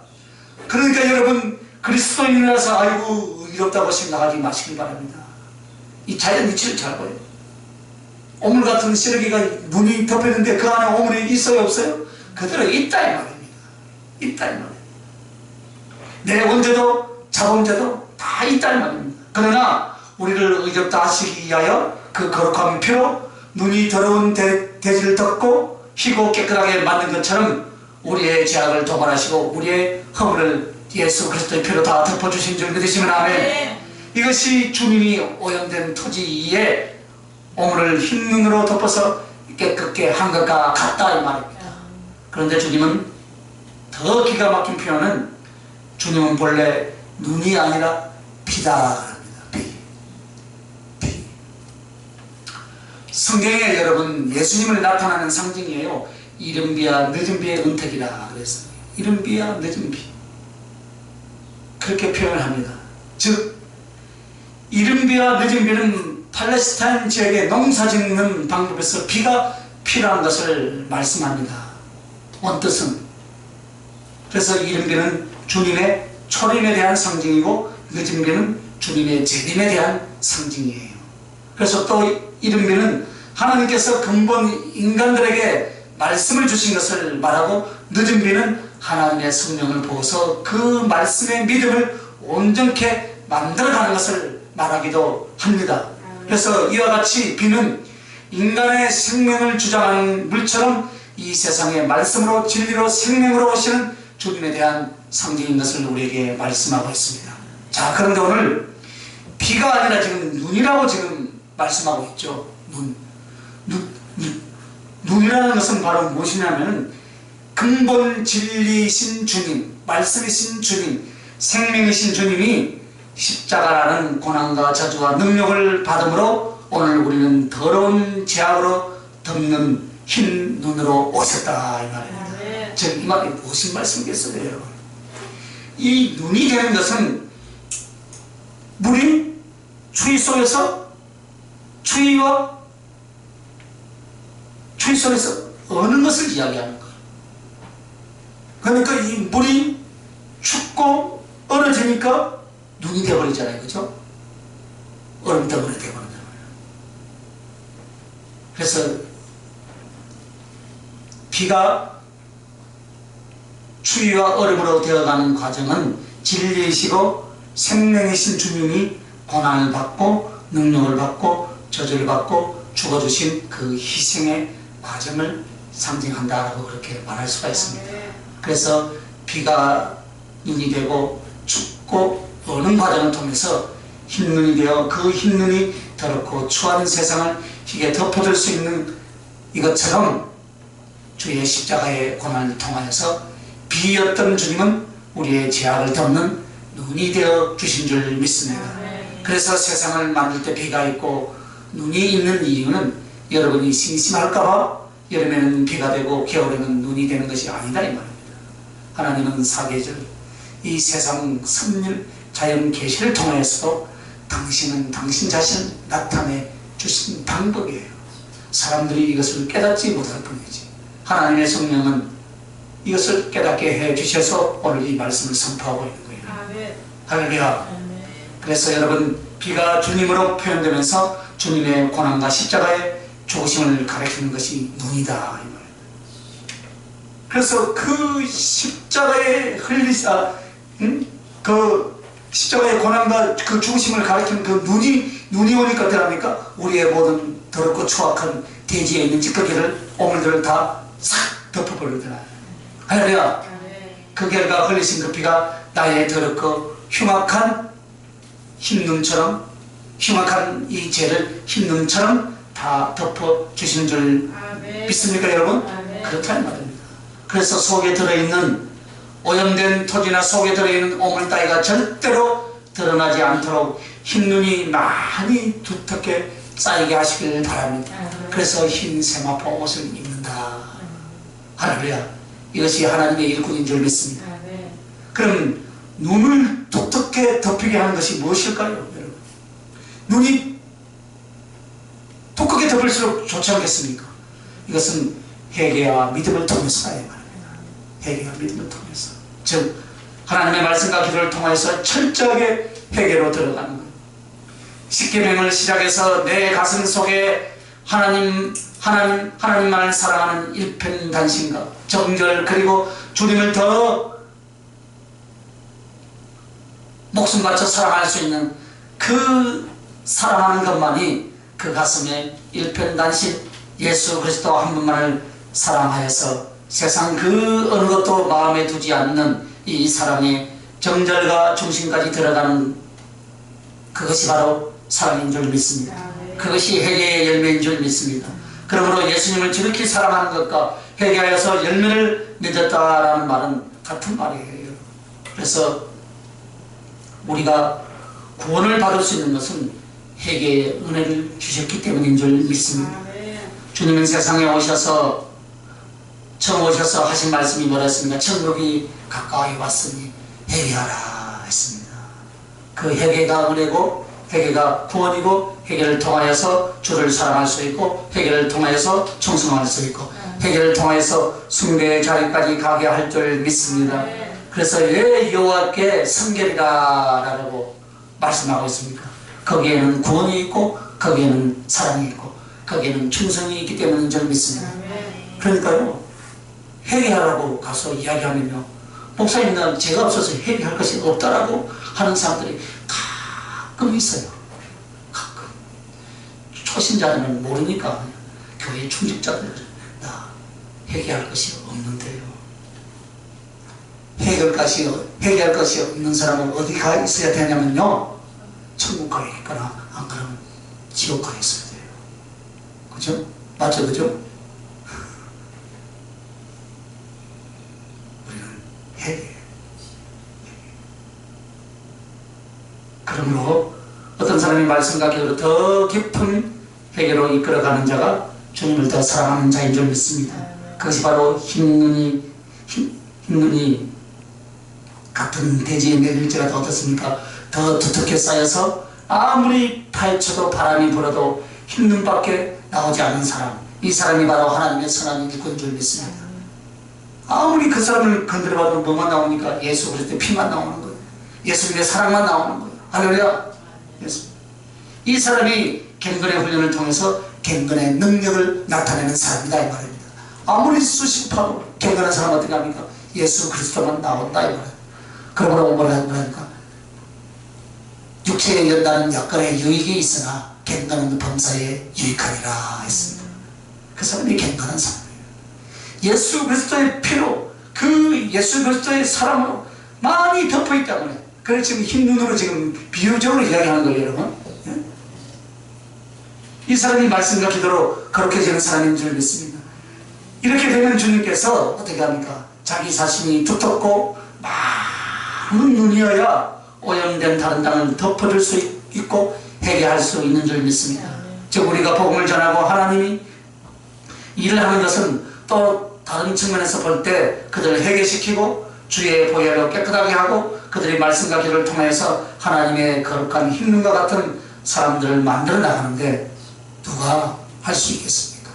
Speaker 1: 그러니까 여러분 그리스도인이라서 아이고 의롭다고 생각하지 마시기 바랍니다. 이 자연 이치를 잘 보여요. 오물 같은 쓰레기가 눈이 덮였는데 그 안에 오물이 있어요 없어요? 그대로 있다 이 말입니다. 있다 이 말입니다. 내 원죄도 자범죄도 다 있다 이 말입니다. 그러나 우리를 의롭다 하시기 위하여 그 거룩한 피로 눈이 더러운 대지를 덮고 희고 깨끗하게 만든 것처럼 우리의 죄악을 도말하시고 우리의 허물을 예수 그리스도의 피로 다 덮어주신 줄 믿으시면 아멘. 이것이 주님이 오염된 토지 위에 오물을 흰 눈으로 덮어서 깨끗게 한 것과 같다 이 말입니다. 그런데 주님은 더 기가 막힌 표현은 주님은 본래 눈이 아니라 피다 그럽니다. 피. 성경에 여러분 예수님을 나타나는 상징이에요. 이른 비와 늦은 비의 은택이라 그랬어요. 이른 비와 늦은 비 그렇게 표현합니다. 즉 이른 비와 늦은 비는 팔레스타인 지역에 농사 짓는 방법에서 비가 필요한 것을 말씀합니다. 원뜻은 그래서 이른 비는 주님의 초림에 대한 상징이고 늦은 비는 주님의 재림에 대한 상징이에요. 그래서 또 이른 비는 하나님께서 근본 인간들에게 말씀을 주신 것을 말하고 늦은 비는 하나님의 성령을 부어서 그 말씀의 믿음을 온전케 만들어가는 것을 말하기도 합니다. 그래서 이와 같이 비는 인간의 생명을 주장하는 물처럼 이 세상의 말씀으로 진리로 생명으로 오시는 주님에 대한 상징인 것을 우리에게 말씀하고 있습니다. 자, 그런데 오늘 비가 아니라 지금 눈이라고 지금 말씀하고 있죠. 눈이라는 것은 바로 무엇이냐면 근본 진리이신 주님, 말씀이신 주님, 생명이신 주님이 십자가라는 고난과 저주와 능력을 받음으로 오늘 우리는 더러운 죄악으로 덮는 흰 눈으로 오셨다 이 말입니다. 즉 이 말이 무슨 말씀이겠어요 여러분? 이 눈이 되는 것은 물이 추위 속에서 추위 속에서 어느 것을 이야기하는 거예요. 그러니까 이 물이 춥고 얼어지니까 눈이 되어버리잖아요. 그죠? 얼음 덩어리 되어버리잖아요. 그래서 비가 추위와 얼음으로 되어가는 과정은 진리이시고 생명이신 주님이 고난을 받고 능력을 받고 저주를 받고 죽어주신 그 희생의 과정을 상징한다라고 그렇게 말할 수가 있습니다. 그래서 비가 눈이 되고 춥고 어는 과정을 통해서 흰눈이 되어 그 흰눈이 더럽고 추한 세상을 희게 덮어줄 수 있는 이것처럼 주의 십자가의 고난을 통하여서 비였던 주님은 우리의 죄악을 덮는 눈이 되어 주신 줄 믿습니다. 그래서 세상을 만들 때 비가 있고 눈이 있는 이유는 여러분이 심심할까봐 여름에는 비가 되고 겨울에는 눈이 되는 것이 아니다 이 말입니다. 하나님은 사계절 이 세상 섭리 자연 계시를 통해서도 당신은 당신 자신을 나타내 주신 방법이에요. 사람들이 이것을 깨닫지 못할 뿐이지 하나님의 성령은 이것을 깨닫게 해 주셔서 오늘 이 말씀을 선포하고 있는 거예요. 할렐루야. 그래서 여러분 비가 주님으로 표현되면서 주님의 고난과 십자가의 죽으심을 가리키는 것이 눈이다 이 말이에요. 그래서 그 십자가의 그 십자가의 고난과 그 죽으심을 가리키는 그 눈이 오니까 어떡합니까? 우리의 모든 더럽고 추악한 대지에 있는 찌꺼기를 오물들을 다 싹 덮어버리더라. 할렐루야. 그 결과 흘리신 그 피가 나의 더럽고 흉악한 흰눈처럼, 흉악한 이 죄를 흰눈처럼 다 덮어주시는 줄 믿습니까 여러분? 그렇다는 말입니다. 그래서 속에 들어있는 오염된 토지나 속에 들어있는 오물따위가 절대로 드러나지 않도록 흰눈이 많이 두텁게 쌓이게 하시길 바랍니다. 그래서 흰 세마포 옷을 입는다. 할렐루야. 이것이 하나님의 일꾼인 줄 믿습니다. 그럼 눈을 두텁게 덮이게 하는 것이 무엇일까요? 여러분? 눈이 두껍게 덮을수록 좋지 않겠습니까? 이것은 회개와 믿음을 통해서야 말입니다. 회개와 믿음을 통해서, 즉 하나님의 말씀과 기도를 통해서 철저하게 회개로 들어가는 것. 십계명을 시작해서 내 가슴 속에 하나님만을 사랑하는 일편단심과 정절, 그리고 주님을 더 목숨 바쳐 사랑할 수 있는 그 사랑하는 것만이 그 가슴에 일편단심 예수 그리스도 한 분만을 사랑하여서 세상 그 어느 것도 마음에 두지 않는 이 사랑의 정절과 중심까지 들어가는 그것이 바로 사랑인 줄 믿습니다. 그것이 회개의 열매인 줄 믿습니다. 그러므로 예수님을 지극히 사랑하는 것과 회개하여서 열매를 맺었다라는 말은 같은 말이에요. 그래서 우리가 구원을 받을 수 있는 것은 회개의 은혜를 주셨기 때문인 줄 믿습니다. 주님은 세상에 오셔서 처음 오셔서 하신 말씀이 뭐랬습니까? 천국이 가까이 왔으니 회개하라 했습니다. 그 회개가 은혜고, 회개가 구원이고, 회개를 통하여서 주를 사랑할 수 있고, 회개를 통하여서 충성할 수 있고, 회개를 통하여서 숭배의 자리까지 가게 할 줄 믿습니다. 그래서 왜 여호와께 성결이라 라고 말씀하고 있습니까? 거기에는 구원이 있고, 거기에는 사랑이 있고, 거기에는 충성이 있기 때문인 줄 믿습니다. 그러니까요, 회개하라고 가서 이야기하면요, 목사님은 죄가 없어서 회개할 것이 없다라고 하는 사람들이 가끔 있어요. 가끔. 초신자들은 모르니까 교회 충직자들은 나 회개할 것이 없는데요. 회개할 것이 없는 사람은 어디 가 있어야 되냐면요, 천국 가에 있거나 안 그러면 지옥 가에 있어야 돼요. 그죠? 맞죠? 그죠? 우리는 회개. 그러므로 어떤 사람이 말씀과 기도로 더 깊은 회개로 이끌어가는 자가 주님을 더 사랑하는 자인 줄 믿습니다. 그것이 바로 흰눈이 같은 대지에 내릴지라도 어떻습니까? 더 두텁게 쌓여서 아무리 파헤쳐도 바람이 불어도 흰눈밖에 나오지 않는 사람, 이 사람이 바로 하나님의 선한 일꾼인 줄 믿습니다. 아무리 그 사람을 건드려봐도 뭐만 나옵니까? 예수 그리스도의 피만 나오는 거예요. 예수님의 사랑만 나오는 거예요. 할렐루야. 이 사람이 경건의 훈련을 통해서 경건의 능력을 나타내는 사람이다 이 말입니다. 아무리 수십하고 경건한 사람은 어떻게 합니까? 예수 그리스도만 나온다 이 말이에요. 그러므로 뭐라니까? 육체에 연다는 약간의 유익이 있으나 경건은 범사에 유익하리라 했습니다. 그 사람이 경건한 사람이에요. 예수 그리스도의 피로, 그 예수 그리스도의 사랑으로 많이 덮어있기 때문에, 그래서 지금 흰 눈으로 지금 비유적으로 이야기하는 거예요, 여러분. 예? 이 사람이 말씀과 기도로 거룩해지는 사람인 줄 믿습니다. 이렇게 되면 주님께서 어떻게 합니까? 자기 자신이 두텁고 많은 눈이어야 오염된 다른 땅을 덮어줄 수 있고 회개할 수 있는 줄 믿습니다. 즉 우리가 복음을 전하고 하나님이 일을 하는 것은 또 다른 측면에서 볼 때 그들을 회개시키고 주의 보혈로 깨끗하게 하고 그들의 말씀과 기도를 통해서 하나님의 거룩한 흰눈과 같은 사람들을 만들어 나가는데 누가 할 수 있겠습니까?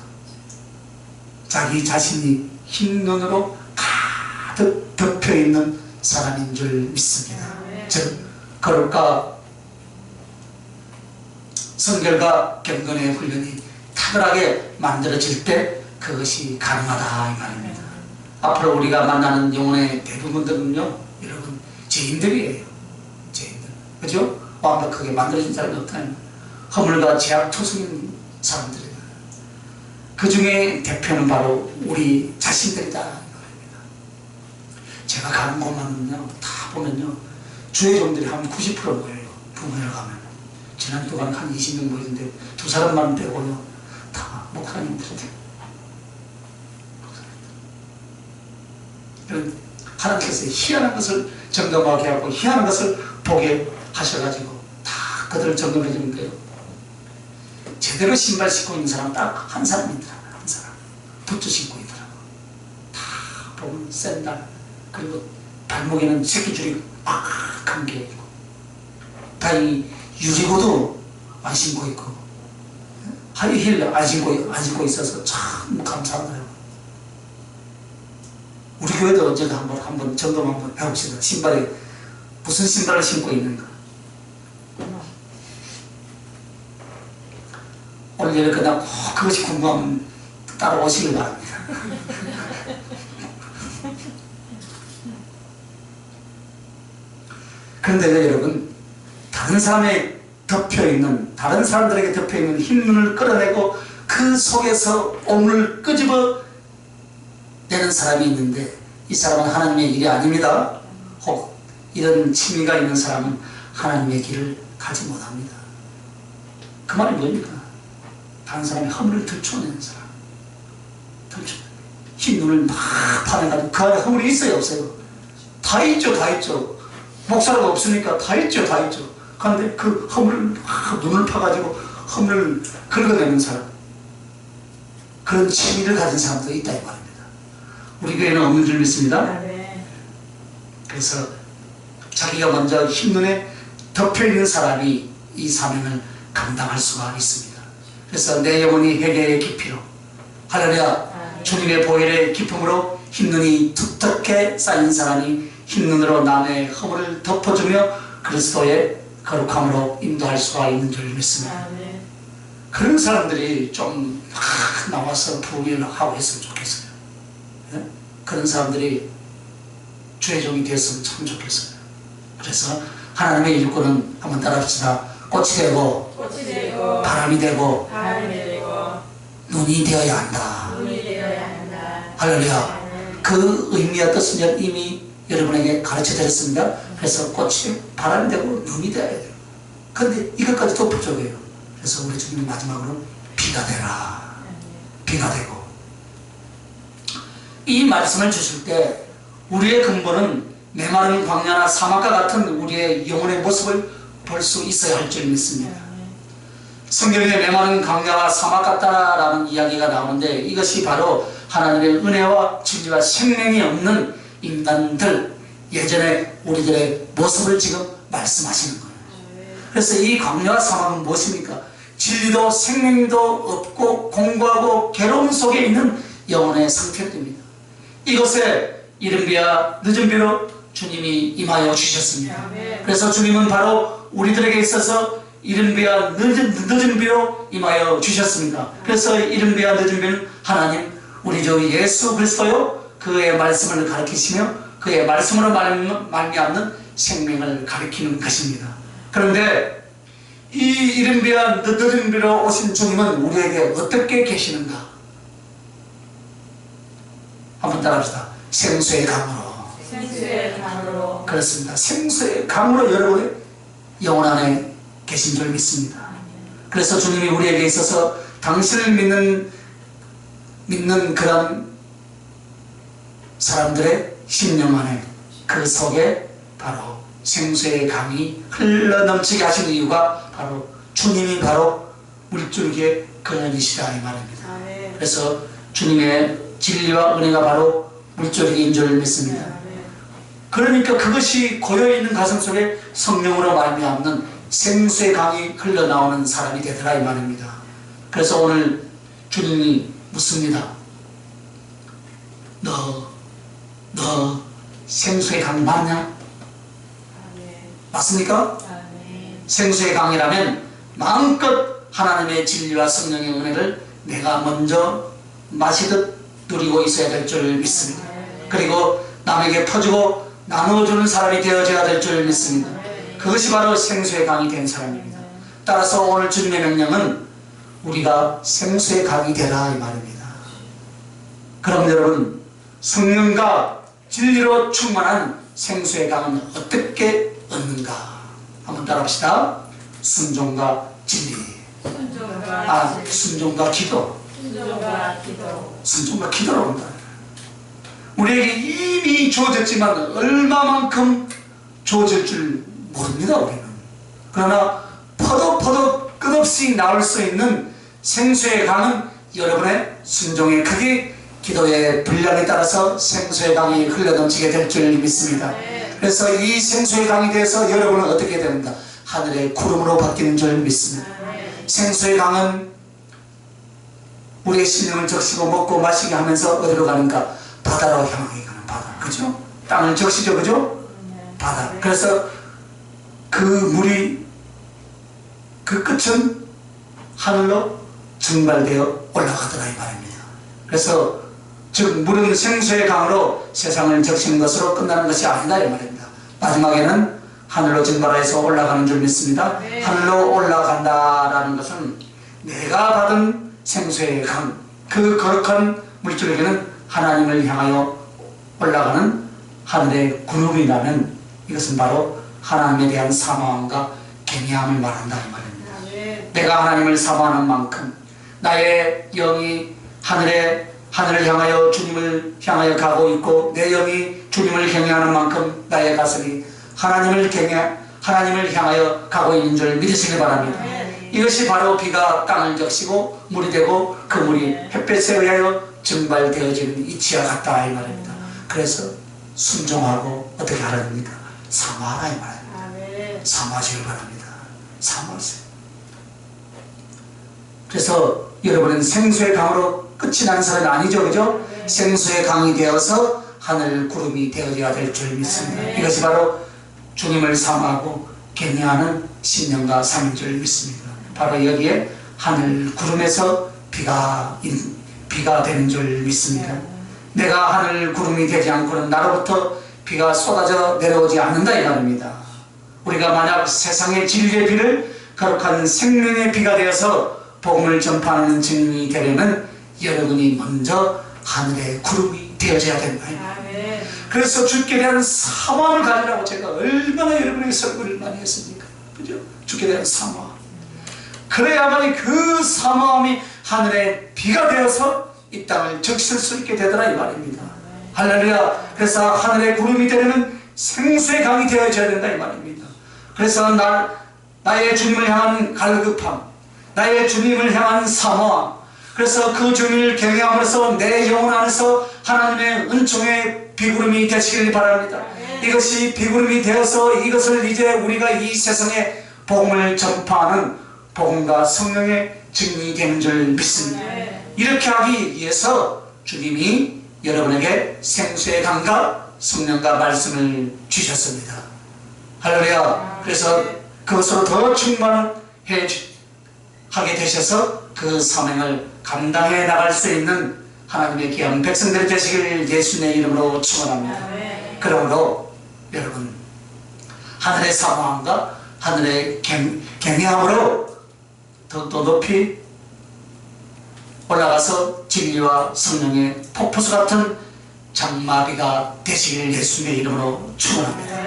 Speaker 1: 자기 자신이 흰눈으로 가득 덮여있는 사람인 줄 믿습니다. 즉 거룩과 성결과 경건의 훈련이 탁월하게 만들어질 때 그것이 가능하다 이 말입니다. 앞으로 우리가 만나는 영혼의 대부분들은요, 여러분 죄인들이에요. 죄인들, 그죠? 완벽하게 만들어진 사람이 없다는, 허물과 죄악 투성인 사람들이다. 그 중에 대표는 바로 우리 자신들이다 이 말입니다. 제가 가는 곳만은요, 다 보면요, 주의 종들이 한 90% 모여요. 부모를 가면. 지난주도 한 20명 모이는데, 두 사람만 빼고요, 다 목사님들이에요. 하나님께서 희한한 것을 점검하게 하고, 희한한 것을 보게 하셔가지고, 다 그들을 점검해 주는데요. 제대로 신발 신고 있는 사람 딱 한 사람이더라고요. 한 사람. 부츠 신고 있더라고요. 다 보면 샌들, 그리고 발목에는 새끼줄이 막 한 게 있고, 다행히 유리구도 안 신고 있고, 하이힐 안 신고 있어서 참 감사하네요. 우리 교회도 언제도 한번 점검 한번 해봅시다. 신발에 무슨 신발을 신고 있는가. 오늘 예배 끝나고 그것이 궁금하면 따라오시길 바랍니다. 그런데 여러분, 다른 사람의 덮여있는, 다른 사람들에게 덮여있는 흰눈을 끌어내고 그 속에서 오물을 끄집어 내는 사람이 있는데, 이 사람은 하나님의 일이 아닙니다. 혹 이런 취미가 있는 사람은 하나님의 길을 가지 못합니다. 그 말이 뭡니까? 다른 사람의 허물을 들춰내는 사람, 흰 눈을 막 파내가지고 그 안에 허물이 있어요, 없어요? 다 있죠, 다 있죠. 목사가 없으니까 다 있죠, 다 있죠. 그런데 그 허물을 막 눈을 파가지고 허물을 긁어내는 사람, 그런 취미를 가진 사람도 있다 이 말입니다. 우리 교회는 없는 줄 믿습니다. 그래서 자기가 먼저 흰눈에 덮여있는 사람이 이 사명을 감당할 수가 있습니다. 그래서 내 영혼이 회개의 깊이로, 할렐루야, 주님의 보혈의 기쁨으로 흰눈이 두텁게 쌓인 사람이 흰눈으로 남의 허물을 덮어주며 그리스도의 거룩함으로 인도할 수가 있는 줄 믿습니다. 그런 사람들이 좀 나와서 부흥을 하고 했으면 좋겠어요. 네? 그런 사람들이 주의 종이 되었으면 참 좋겠어요. 그래서 하나님의 일꾼은 한번 따라합시다. 꽃이 되고, 바람이 되고, 눈이 되어야 한다. 할렐루야. 그 의미와 뜻은 이미 여러분에게 가르쳐 드렸습니다. 그래서 꽃이 바람이 되고 눈이 되어야 돼요. 그런데 이것까지 덮어줘야 돼요. 그래서 우리 주님이 마지막으로 비가 되라. 비가 되고. 이 말씀을 주실 때 우리의 근본은 메마른 광야나 사막과 같은 우리의 영혼의 모습을 볼 수 있어야 할 줄 믿습니다. 성경에 메마른 광야와 사막 같다라는 이야기가 나오는데, 이것이 바로 하나님의 은혜와 진리와 생명이 없는 인간들, 예전에 우리들의 모습을 지금 말씀하시는 거예요. 그래서 이 광야와 사막은 무엇입니까? 진리도 생명도 없고 공고하고 괴로움 속에 있는 영혼의 상태입니다. 이것에 이른 비와 늦은 비로 주님이 임하여 주셨습니다. 그래서 주님은 바로 우리들에게 있어서 이른 비와 늦은 비로 임하여 주셨습니다. 그래서 이른 비와 늦은 비는 하나님, 우리 주 예수 그리스도요, 그의 말씀을 가르치시며 그의 말씀으로 말미암는 생명을 가리키는 것입니다. 그런데 이 이른 비와 늦은 비로 오신 주님은 우리에게 어떻게 계시는가? 한번 따라합시다. 생수의 강으로. 그렇습니다. 생수의 강으로 여러분의 영혼 안에 계신 줄 믿습니다. 그래서 주님이 우리에게 있어서 당신을 믿는 그런 사람들의 심령 안에, 그 속에 바로 생수의 강이 흘러넘치게 하신 이유가 바로 주님이 바로 물줄기의 근원이시다 이 말입니다. 그래서 주님의 진리와 은혜가 바로 물줄기인 줄 믿습니다. 그러니까 그것이 고여있는 가슴 속에 성령으로 말미암는 생수의 강이 흘러나오는 사람이 되더라 이 말입니다. 그래서 오늘 주님이 묻습니다. 너 생수의 강 맞냐? 맞습니까? 생수의 강이라면 마음껏 하나님의 진리와 성령의 은혜를 내가 먼저 마시듯 누리고 있어야 될 줄 믿습니다. 그리고 남에게 퍼주고 나누어주는 사람이 되어져야 될 줄 믿습니다. 그것이 바로 생수의 강이 된 사람입니다. 따라서 오늘 주님의 명령은 우리가 생수의 강이 되라 이 말입니다. 그럼 여러분, 성령과 진리로 충만한 생수의 강은 어떻게 얻는가? 한번 따라합시다. 순종과 진리. 순종과 기도. 순종과 기도로 온다. 우리에게 이미 주어졌지만 얼마만큼 주어질 줄 모릅니다, 우리는. 그러나 퍼덕퍼덕 끝없이 나올 수 있는 생수의 강은 여러분의 순종의 크기, 기도의 분량에 따라서 생수의 강이 흘러넘치게 될 줄 믿습니다. 그래서 이 생수의 강이 돼서 여러분은 어떻게 됩니까? 하늘의 구름으로 바뀌는 줄 믿습니다. 생수의 강은 우리의 심령을 적시고 먹고 마시게 하면서 어디로 가는가? 바다로 향하게 가는 바다. 그죠? 땅을 적시죠. 그죠? 바다. 그래서 그 물이 그 끝은 하늘로 증발되어 올라가더라 이 말입니다. 그래서 즉 물은 생수의 강으로 세상을 적시는 것으로 끝나는 것이 아니다 이 말입니다. 마지막에는 하늘로 증발해서 올라가는 줄 믿습니다. 하늘로 올라간다라는 것은 내가 받은 생수의 강, 그 거룩한 물줄에게는 하나님을 향하여 올라가는 하늘의 구름이라면 이것은 바로 하나님에 대한 사모함과 경외함을 말한다 이 말입니다. 내가 하나님을 사모하는 만큼 나의 영이 하늘을 향하여 주님을 향하여 가고 있고 내 영이 주님을 경외하는 만큼 나의 가슴이 하나님을 향하여 가고 있는 줄 믿으시기 바랍니다. 이것이 바로 비가 땅을 적시고 물이 되고 그 물이 햇볕에 의하여 증발되어지는 이치와 같다 이 말입니다. 그래서 순종하고 어떻게 하라 됩니까? 사모하라 이 말입니다. 사모하시길 바랍니다. 사모하세요. 그래서 여러분은 생수의 강으로 끝이 나는 사람이 아니죠, 그죠? 생수의 강이 되어서 하늘 구름이 되어져야 될 줄 믿습니다. 이것이 바로 주님을 사모하고 경외하는 신령과 삶인 줄 믿습니다. 바로 여기에 하늘 구름에서 비가 되는 줄 믿습니다. 내가 하늘 구름이 되지 않고는 나로부터 비가 쏟아져 내려오지 않는다 이 말입니다. 우리가 만약 세상의 진리의 비를 거룩한 생명의 비가 되어서 복음을 전파하는 증인이 되려면 여러분이 먼저 하늘의 구름이 되어져야 된다. 그래서 주께 대한 사모함을 가지라고 제가 얼마나 여러분에게 설교를 많이 했습니까? 그죠? 주께 대한 사모함. 그래야만이 그 사모함이 하늘의 비가 되어서 이 땅을 적실 수 있게 되더라 이 말입니다. 할렐루야. 그래서 하늘의 구름이 되려면 생수의 강이 되어져야 된다 이 말입니다. 그래서 나의 주님을 향한 갈급함, 나의 주님을 향한 사모함, 그래서 그 주님을 경외함으로써 내 영혼 안에서 하나님의 은총의 비구름이 되시길 바랍니다. 이것이 비구름이 되어서 이것을 이제 우리가 이 세상에 복음을 전파하는 복음과 성령의 증인이 되는 줄 믿습니다. 이렇게 하기 위해서 주님이 여러분에게 생수의 강과 성령과 말씀을 주셨습니다. 할렐루야. 그래서 그것으로 더 충만하게 되셔서 그 사명을 감당해 나갈 수 있는 하나님의 귀한 백성들이 되시길 예수님의 이름으로 축원합니다. 그러므로 여러분 하늘의 사모함과 하늘의 경외함으로 더욱더 높이 올라가서 진리와 성령의 폭포수 같은 장마비가 되시길 예수님의 이름으로 축원합니다.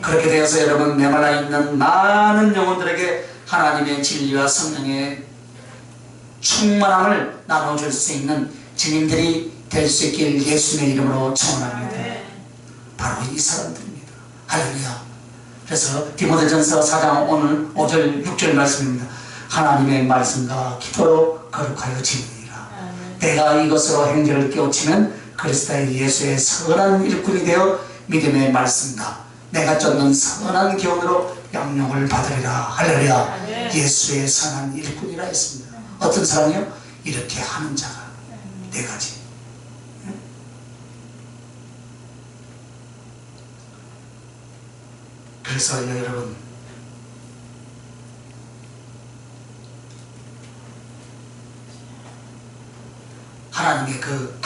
Speaker 1: 그렇게 되어서 여러분 메말라 있는 많은 영혼들에게 하나님의 진리와 성령의 충만함을 나눠줄 수 있는 증인들이 될 수 있길 예수님의 이름으로 축원합니다. 바로 이 사람들입니다. 할렐루야. 그래서 디모데전서 4장 오늘 5절 6절 말씀입니다. 하나님의 말씀과 기도로 거룩하여 지니라. 내가 이것으로 행제를 깨우치면 그리스도 예수의 선한 일꾼이 되어 믿음의 말씀과 내가 쫓는 선한 교훈으로 양육을 받으리라. 할렐루야. 예수의 선한 일꾼이라 했습니다. 어떤 사람이요? 이렇게 하는 자가 네 가지. 그래서 여러분 하나님의 그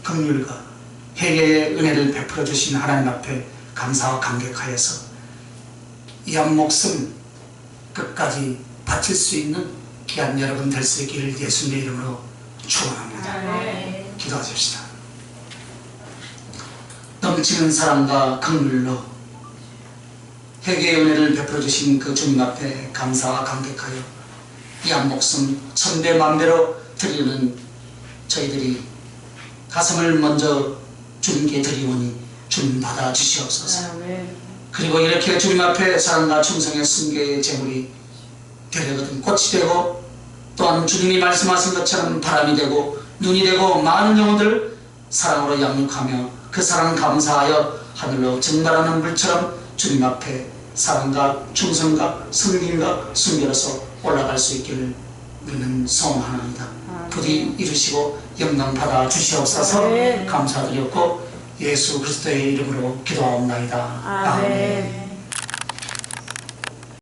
Speaker 1: 긍휼과 회개의 은혜를 베풀어 주신 하나님 앞에 감사와 감격하여서 이 한 목숨 끝까지 바칠 수 있는 귀한 여러분 될 수 있기를 예수님의 이름으로 축원합니다. 기도하십시다. 넘치는 사랑과 긍휼로 회개의 은혜를 베풀어 주신 그 주님 앞에 감사와 감격하여 이 한 목숨 천배 만배로 드리는 저희들이 가슴을 먼저 주님께 드리오니 주님 받아 주시옵소서.
Speaker 2: 아멘.
Speaker 1: 그리고 이렇게 주님 앞에 사랑과 충성의 순교의 제물이 되거든 꽃이 되고 또한 주님이 말씀하신 것처럼 바람이 되고 눈이 되고 많은 영혼들 사랑으로 양육하며 그 사랑 감사하여 하늘로 증발하는 물처럼 주님 앞에 사랑과 충성과 섬김과 순교로서 올라갈 수 있기를 우리는 소원하나이다. 부디 이루시고 영광 받아 주시옵소서.
Speaker 2: 아멘.
Speaker 1: 감사드렸고 예수 그리스도의 이름으로 기도하옵나이다.
Speaker 2: 아멘.